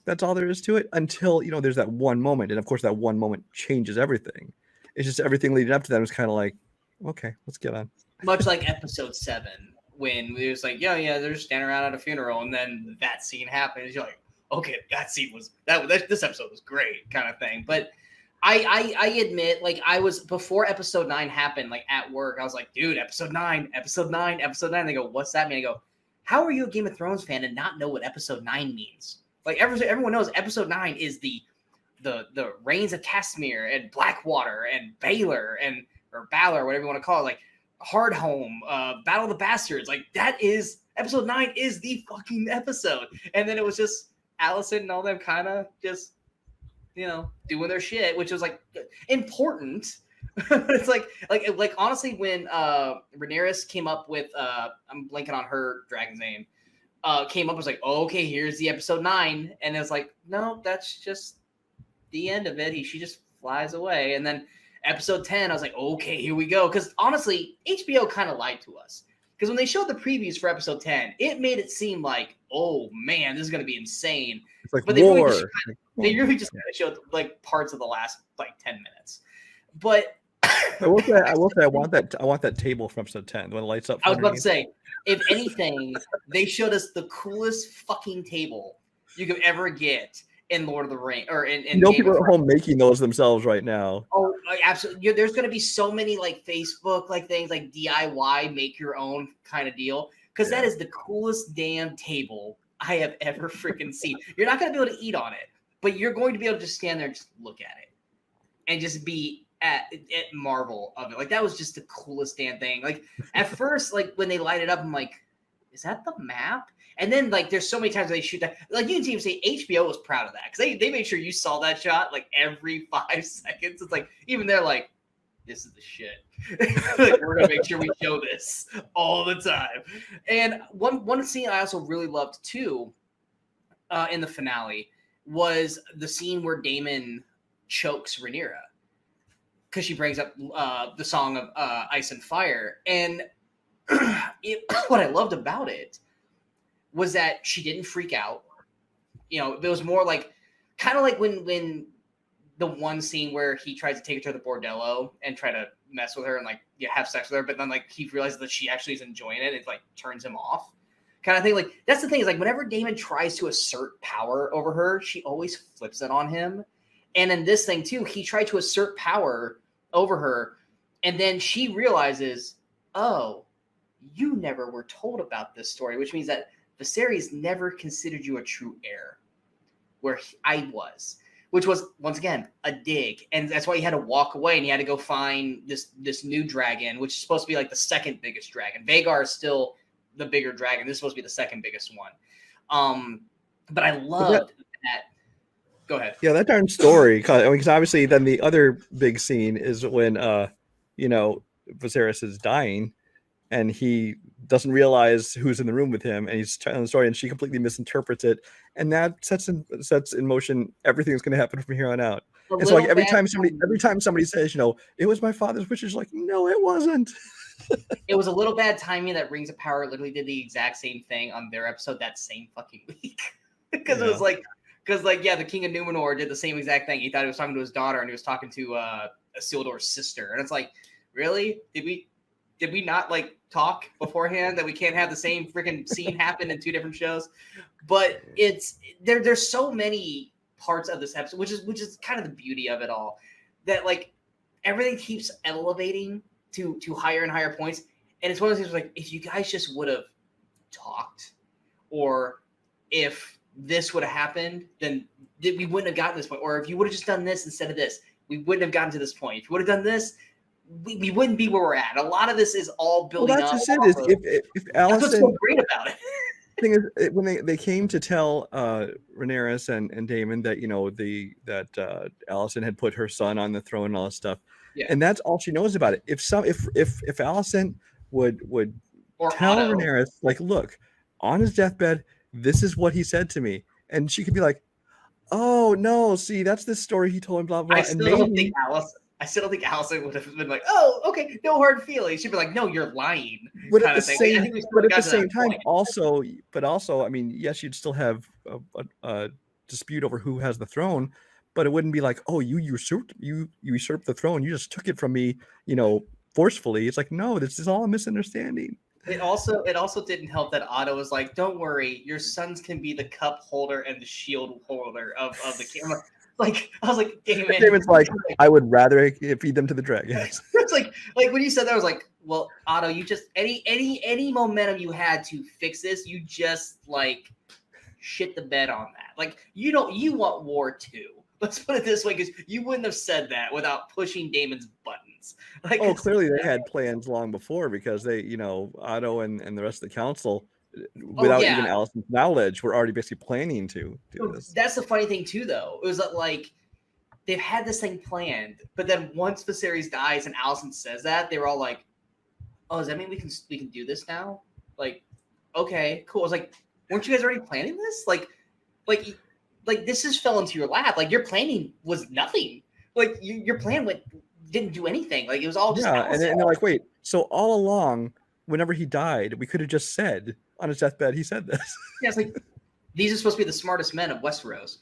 that's all there is to it until, there's that one moment. And of course, that one moment changes everything. It's just everything leading up to that was kind of like, okay, let's get on. Much like episode 7, when it was like, they're just standing around at a funeral. And then that scene happens. You're like, okay, that scene was, this episode was great kind of thing. But I admit, like, I was, before episode 9 happened, like at work, I was like, dude, episode 9. They go, what's that mean? I go, how are you a Game of Thrones fan and not know what episode 9 means? Like, everyone knows episode 9 is the reigns of Castamere and Blackwater and Baylor or Balor, whatever you want to call it, like Hardhome, Battle of the Bastards. Like, that is episode 9 is the fucking episode. And then it was just Alicent and all them kind of just, doing their shit, which was like important. It's like honestly, when Rhaenyra came up with I'm blanking on her dragon's name, came up, was like, oh, okay, here's the episode 9, and it's like, no, that's just the end of it. She just flies away. And then episode 10, I was like, okay, here we go. Because honestly, HBO kind of lied to us. Because when they showed the previews for episode 10, it made it seem like, oh man, this is going to be insane. It's like but they really just kind of showed like parts of the last like 10 minutes. But I will say I want that table from episode 10 when it lights up. I was about to say, if anything, they showed us the coolest fucking table you could ever get in Lord of the Rings or in people at home making those themselves right now. Oh, absolutely. There's going to be so many like Facebook like things like DIY, make your own kind of deal, because that is the coolest damn table I have ever freaking seen. You're not going to be able to eat on it, but you're going to be able to just stand there and just look at it and just be at marvel of it. Like, that was just the coolest damn thing. Like, at first, like when they light it up, I'm like, is that the map? And then like there's so many times they shoot that. Like, you can even say HBO was proud of that because they made sure you saw that shot like every 5 seconds. It's like, even they're like, this is the shit. Like, we're gonna make sure we show this all the time. And one scene I also really loved too, in the finale, was the scene where Daemon chokes Rhaenyra because she brings up the song of Ice and Fire. And what I loved about it was that she didn't freak out. It was more like, kind of like when the one scene where he tries to take her to the bordello and try to mess with her and like have sex with her, but then like he realizes that she actually is enjoying it. It like turns him off, kind of thing. Like, that's the thing, is like whenever Daemon tries to assert power over her, she always flips it on him. And in this thing too, he tried to assert power over her, and then she realizes, oh, you never were told about this story, which means that Viserys never considered you a true heir, where I was, which was, once again, a dig. And that's why he had to walk away, and he had to go find this new dragon, which is supposed to be like the second biggest dragon. Vhagar is still the bigger dragon. This is supposed to be the second biggest one. But I loved that. Go ahead. Yeah, that darn story. Because obviously, then the other big scene is when Viserys is dying, and he doesn't realize who's in the room with him, and he's telling the story, and she completely misinterprets it, and that sets in motion everything that's going to happen from here on out. And so, like, every time somebody says, it was my father's wish, it's like, no, it wasn't. It was a little bad timing that Rings of Power literally did the exact same thing on their episode that same fucking week. Because it was like, the King of Numenor did the same exact thing. He thought he was talking to his daughter, and he was talking to Isildur's sister. And it's like, really? Did we not like talk beforehand that we can't have the same freaking scene happen in two different shows? But there's so many parts of this episode, which is kind of the beauty of it all, that like everything keeps elevating to higher and higher points. And it's one of those things where, like, if you guys just would have talked, or if this would have happened, then we wouldn't have gotten this point. Or if you would have just done this instead of this, we wouldn't have gotten to this point. If you would have done this, we wouldn't be where we're at. A lot of this is all building up. That's just it. If Alicent, that's what's so great about it. Thing is, when they came to tell Rhaenyra and Daemon that that Alicent had put her son on the throne and all this stuff, and that's all she knows about it. If Alicent would tell Rhaenyra, like, look, on his deathbed, this is what he said to me, and she could be like, oh no, see, that's the story he told him, blah blah. I still don't think Alicent would have been like, oh, okay, no hard feelings. She'd be like, no, you're lying. But at the same time, also, I mean, yes, you'd still have a dispute over who has the throne, but it wouldn't be like, oh, you usurped the throne. You just took it from me, forcefully. It's like, no, this is all a misunderstanding. It also didn't help that Otto was like, don't worry, your sons can be the cup holder and the shield holder of the camera. Like, I was like, Damon's like, I would rather feed them to the dragons. It's like when you said that, I was like, well, Otto, you just any momentum you had to fix this, you just like shit the bed on that. Like, you want war too. Let's put it this way, because you wouldn't have said that without pushing Damon's buttons. Like, clearly they had plans long before, because they, Otto and the rest of the council, without even Alicent's knowledge, were already basically planning to do this. That's the funny thing too, though. It was that, like, they've had this thing planned, but then once Viserys dies and Alicent says that, they were all like, "Oh, does that mean we can do this now?" Like, okay, cool. I was like, weren't you guys already planning this? Like this just fell into your lap. Like, your planning was nothing. Like, your plan didn't do anything. Like, it was all just and they're like, wait, so all along, whenever he died, we could have just said on his deathbed he said this. Yeah, it's like, these are supposed to be the smartest men of Westeros.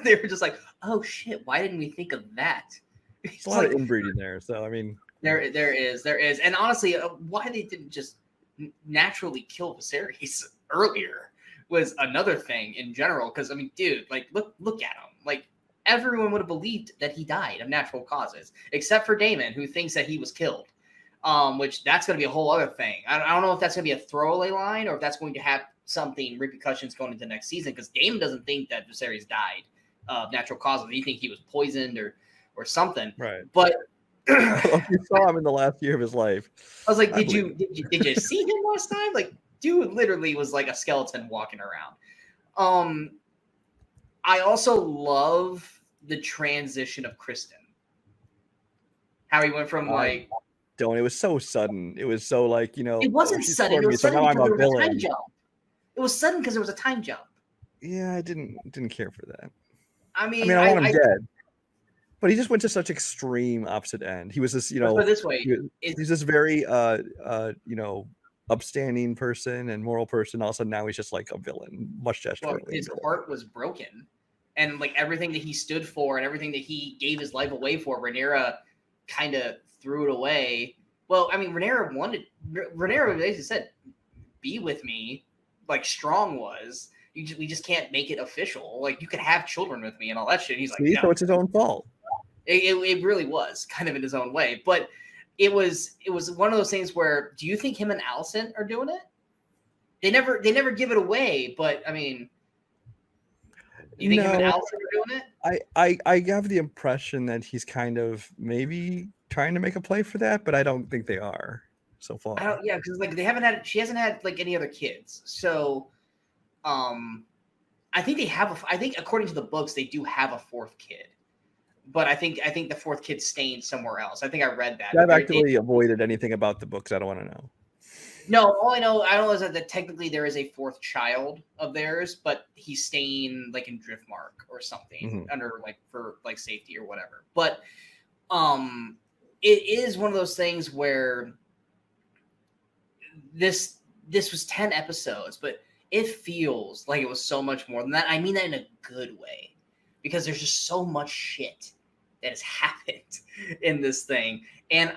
They were just like, oh shit, why didn't we think of that? It's a lot of inbreeding there. So I mean, there is, and honestly, why they didn't just naturally kill Viserys earlier was another thing in general. Because I mean, dude, like, look at him. Like, everyone would have believed that he died of natural causes, except for Daemon, who thinks that he was killed. Which that's going to be a whole other thing. I don't know if that's going to be a throwaway line, or if that's going to have something repercussions going into next season, because Daemon doesn't think that Viserys died of natural causes. He thinks he was poisoned or something. Right. But you saw him in the last year of his life. I was like, did you see him last time? Like, dude literally was like a skeleton walking around. I also love the transition of Kristen. How he went from like. It was so sudden. It was so like, it wasn't sudden. It was sudden because there was a time jump. It was sudden because there was a time jump. Yeah, I didn't care for that. I mean, I want him dead. But he just went to such extreme opposite end. He was this, let's put it this way. He's this very upstanding person and moral person. All of a sudden now he's just like a villain, much gesture. His heart was broken. And like everything that he stood for and everything that he gave his life away for, Rhaenyra kind of threw it away. Well, I mean, Rhaenyra basically said, be with me, like Strong was. We just can't make it official. Like, you could have children with me and all that shit. He's like, no. So it's his own fault. It really was kind of in his own way. But it was one of those things where, do you think him and Alicent are doing it? They never give it away, but I mean, do you think him and Alicent are doing it? I have the impression that he's kind of maybe trying to make a play for that, but I don't think they are. so far. Yeah, because like she hasn't had like any other kids. So, I think I think according to the books, they do have a fourth kid. But I think the fourth kid's staying somewhere else. I think I read that. I've actively avoided anything about the books. I don't want to know. No, all I know is that technically there is a fourth child of theirs, but he's staying like in Driftmark or something under like for like safety or whatever. But it is one of those things where this was 10 episodes, but it feels like it was so much more than that. I mean that in a good way, because there's just so much shit that has happened in this thing. And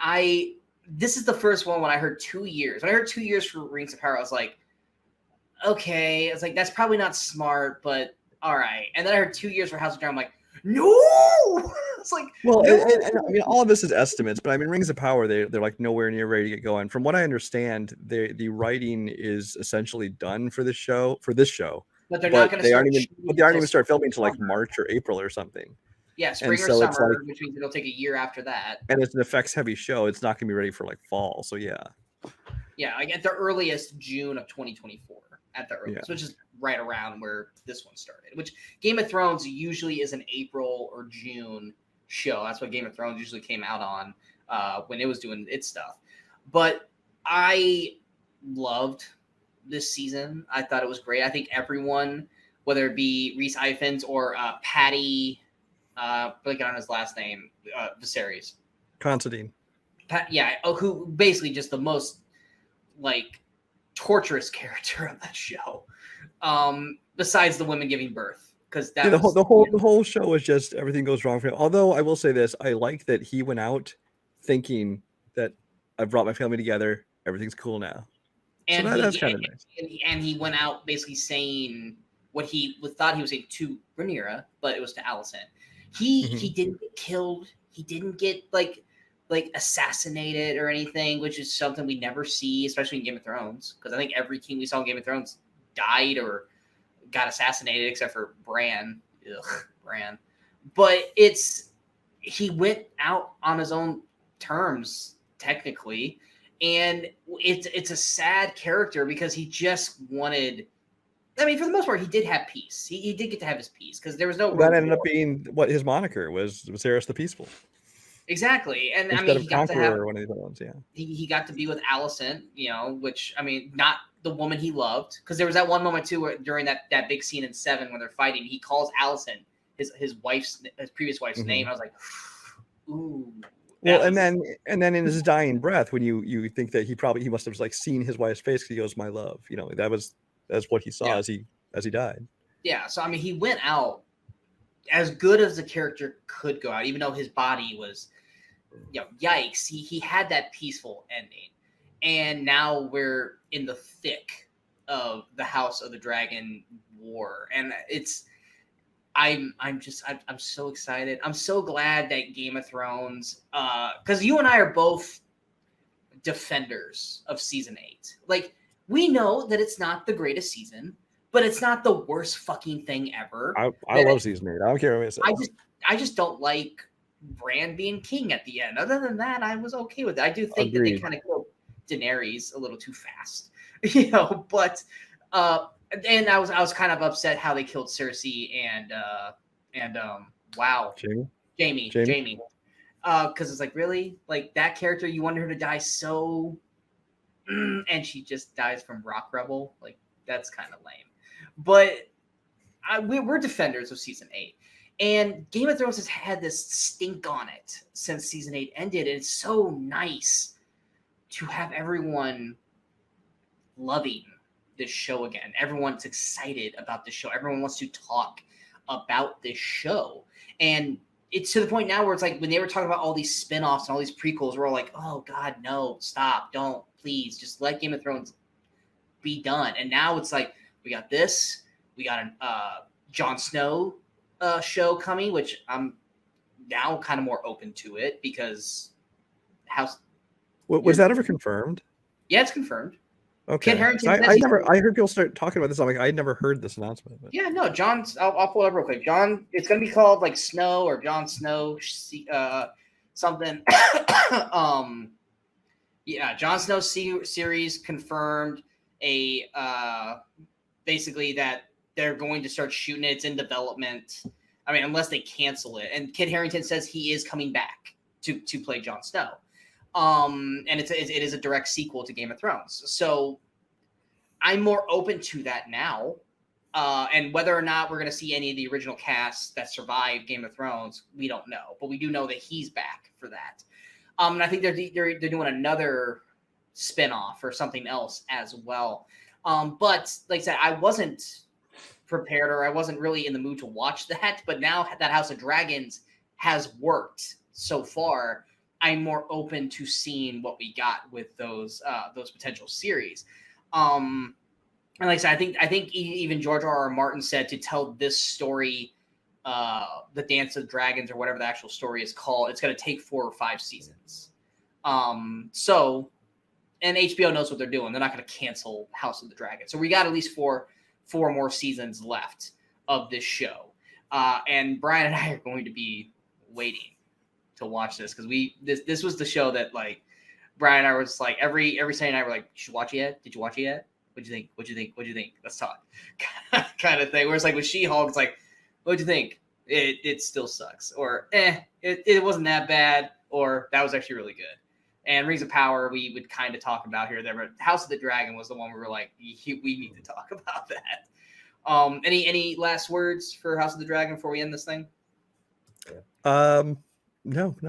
this is the first one when I heard 2 years. When I heard 2 years for Rings of Power, I was like, okay. I was like, that's probably not smart, but all right. And then I heard 2 years for House of Dragon. I'm like, no! It's like, well, no! and I mean, all of this is estimates, but I mean, Rings of Power, they're like nowhere near ready to get going. From what I understand, the writing is essentially done for this show. But they're not going to they aren't even start filming until like March or April or something. Yeah, spring or summer, which means it'll take a year after that. And it's an effects heavy show. It's not going to be ready for like fall. So yeah. Yeah, like at the earliest June of 2024 at the earliest, which is right around where this one started. Which Game of Thrones usually is an April or June show. That's what Game of Thrones usually came out on when it was doing its stuff. But I loved this season. I thought it was great. I think everyone, whether it be Rhys Ifans or Patty, blanking on his last name, Viserys. Considine. Who basically just the most like torturous character of that show. Besides the women giving birth, because that the whole show was just everything goes wrong for him. Although I will say this, I like that he went out thinking that I've brought my family together, everything's cool now. And so that's kind of nice. And he went out basically saying what he thought he was saying to Rhaenyra, but it was to Alicent. He didn't get killed. He didn't get like assassinated or anything, which is something we never see, especially in Game of Thrones. Because I think every king we saw in Game of Thrones died or got assassinated, except for Bran. Bran. But he went out on his own terms, technically. And it's a sad character because he just wanted. I mean, for the most part, he did have peace. He did get to have his peace because there was no. That ended up being what his moniker was Viserys the Peaceful. Exactly, and instead I mean, of he got to have one of these other ones. Yeah, he got to be with Alicent, which I mean, not the woman he loved, because there was that one moment too where during that big scene in 7 when they're fighting, he calls Alicent his previous wife's name. I was like, ooh. Well, and then in his dying breath, when you think that he must have like seen his wife's face, because he goes, "My love," that's what he saw as he died. Yeah, so I mean, he went out as good as the character could go out, even though his body was, yikes. He had that peaceful ending, and now we're in the thick of the House of the Dragon war, and I'm so excited. I'm so glad that Game of Thrones, because you and I are both defenders of season 8. Like, we know that it's not the greatest season, but it's not the worst fucking thing ever. I love season 8. I don't care what it says. I just don't like Bran being king at the end. Other than that, I was okay with it. I do think that they kind of killed Daenerys a little too fast, but and I was kind of upset how they killed Cersei and Jaime. Because it's like, really, like that character, you wanted her to die so, and she just dies from Rock Rebel. Like, that's kind of lame. But we're defenders of season 8, and Game of Thrones has had this stink on it since season 8 ended, and it's so nice to have everyone loving this show again. Everyone's excited about this show. Everyone wants to talk about this show. And it's to the point now where it's like when they were talking about all these spin-offs and all these prequels, we're all like, oh God, no, stop, don't, please, just let Game of Thrones be done. And now it's like, we got this, we got a Jon Snow show coming, which I'm now kind of more open to it because was that ever confirmed? Yeah, it's confirmed. Okay. Kit Harington. I heard people start talking about this. I'm like, I never heard this announcement. But. Yeah, no, John's. I'll pull it up real quick. John, it's gonna be called like Snow or Jon Snow, something. Yeah, Jon Snow series confirmed basically that they're going to start shooting it. It's in development. I mean, unless they cancel it. And Kit Harington says he is coming back to play Jon Snow. And it is a direct sequel to Game of Thrones. So I'm more open to that now. And whether or not we're going to see any of the original cast that survived Game of Thrones, we don't know. But we do know that he's back for that. And I think they're doing another spinoff or something else as well. But like I said, I wasn't prepared, or I wasn't really in the mood to watch that. But now that House of Dragons has worked so far, I'm more open to seeing what we got with those potential series. And like I said, I think even George R.R. Martin said to tell this story, the Dance of Dragons or whatever the actual story is called, it's going to take 4 or 5 seasons. So, and HBO knows what they're doing. They're not going to cancel House of the Dragon. So we got at least four more seasons left of this show. And Brian and I are going to be waiting to watch this because this was the show that like Brian and I was like every Sunday night we're like, you should watch it yet? Did you watch it yet? What'd you think? What'd you think? What'd you think? Let's talk. Kind of thing. Where it's like with She-Hulk, it's like, what'd you think? It still sucks. Or it wasn't that bad, or that was actually really good. And Rings of Power we would kind of talk about here or there, but House of the Dragon was the one we were like, we need to talk about that. Any last words for House of the Dragon before we end this thing? No,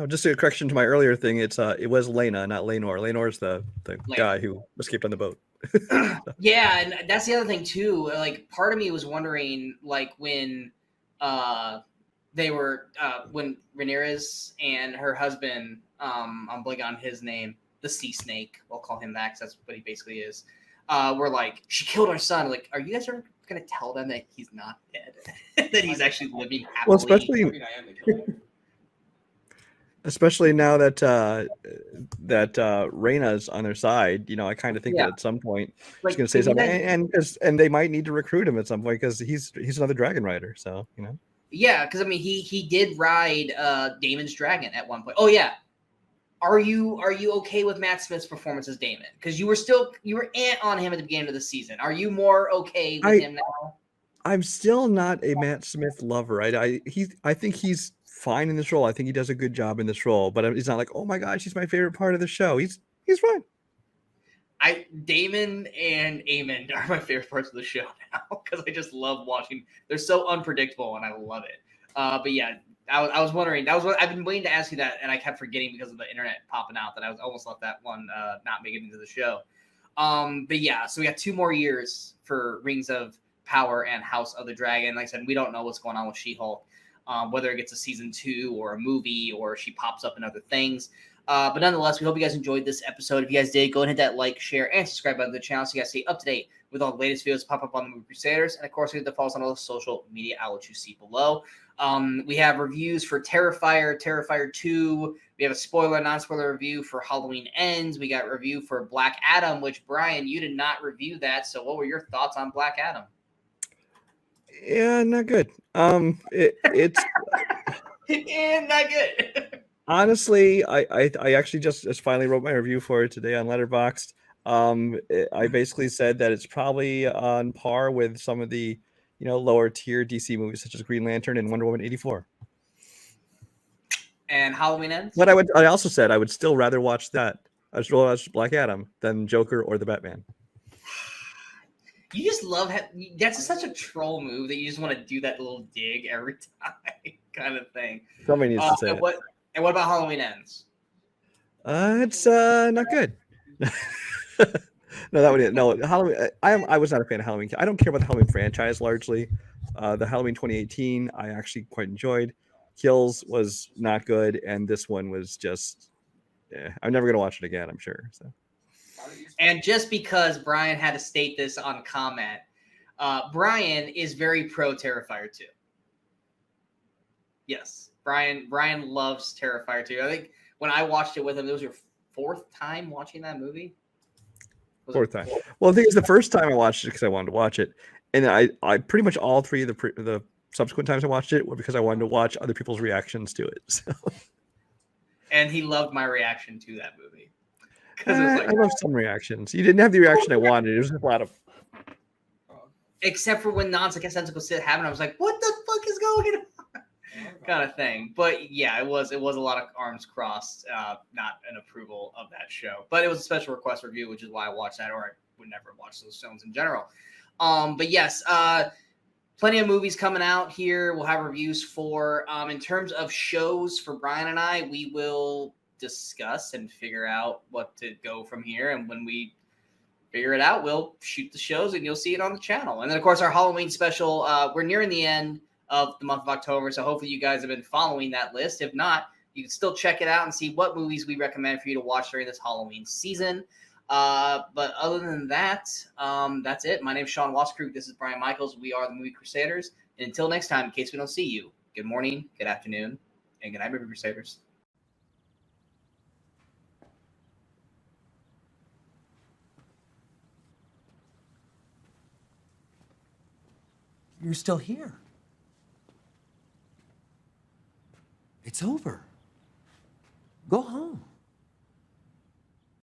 just a correction to my earlier thing. It was Lena, not Laenor. Laenor's the guy who escaped on the boat. Yeah, and that's the other thing too. Like, part of me was wondering, like, when they were when Rhaenyra and her husband, I'm blanking on his name, the Sea Snake, we'll call him that because that's what he basically is. Were like, she killed our son. Like, are you guys ever gonna tell them that he's not dead, that he's actually living happily? Well, especially now that Rhaena's on their side, you know, I kind of think that at some point like, he's going to say something, and they might need to recruit him at some point because he's another dragon rider. So, you know. Yeah, because I mean, he did ride Daemon's dragon at one point. Oh yeah, are you okay with Matt Smith's performance as Daemon? Because you were on him at the beginning of the season. Are you more okay with him now? I'm still not a Matt Smith lover. I think he's fine in this role. I think he does a good job in this role, but he's not like, oh my gosh, he's my favorite part of the show. He's fine. Daemon and Aemond are my favorite parts of the show now because I just love watching. They're so unpredictable and I love it. But yeah, I was wondering. That was what I've been waiting to ask you that, and I kept forgetting because of the internet popping out that I was almost let that one not make it into the show. But yeah, so we got 2 more years for Rings of Power and House of the Dragon. Like I said, we don't know what's going on with She-Hulk. Whether it gets a season 2 or a movie or she pops up in other things. But nonetheless, we hope you guys enjoyed this episode. If you guys did, go ahead and hit that like, share, and subscribe button to the channel so you guys stay up to date with all the latest videos pop up on the Movie Crusaders. And of course, we have to follow us on all the social media outlets you see below. We have reviews for Terrifier, Terrifier 2. We have a spoiler, non-spoiler review for Halloween Ends. We got a review for Black Adam, which, Brian, you did not review that. So what were your thoughts on Black Adam? Yeah, not good. It's not good. Honestly, I actually just finally wrote my review for it today on Letterboxd. I basically said that it's probably on par with some of the, you know, lower tier DC movies such as Green Lantern and Wonder Woman 84. And Halloween Ends. But I also said I would still rather watch that. I should watch Black Adam than Joker or the Batman. You just love that's such a troll move that you just want to do that little dig every time kind of thing. Somebody needs to say it. And what about Halloween Ends? It's not good. No, that one. No, Halloween. I was not a fan of Halloween. I don't care about the Halloween franchise largely. The Halloween 2018 I actually quite enjoyed. Kills was not good, and this one was just. I'm never gonna watch it again. I'm sure. So. And just because Brian had to state this on comment, Brian is very pro Terrifier 2. Yes, Brian loves Terrifier 2. I think when I watched it with him, it was your 4th time watching that movie? 4th time. Well, the thing is, the first time I watched it because I wanted to watch it, and I pretty much all 3 of the subsequent times I watched it were because I wanted to watch other people's reactions to it. So. And he loved my reaction to that movie. Because it was like, I love some reactions. You didn't have the reaction I wanted. It was just a lot of. except for when nonsensical shit happened, I was like, what the fuck is going on? Kind of thing. But yeah, it was a lot of arms crossed, not an approval of that show. But it was a special request review, which is why I watched that, or I would never watch those films in general. But yes, plenty of movies coming out here. We'll have reviews for. In terms of shows for Brian and I, we will discuss and figure out what to go from here. And when we figure it out, we'll shoot the shows and you'll see it on the channel. And then, of course, our Halloween special, we're nearing the end of the month of October, so hopefully you guys have been following that list. If not, you can still check it out and see what movies we recommend for you to watch during this Halloween season. But other than that, that's it. My name is Sean Wasserkrug. This is Brian Michaels. We are the Movie Crusaders. And until next time, in case we don't see you, good morning, good afternoon, and good night, Movie Crusaders. You're still here. It's over. Go home.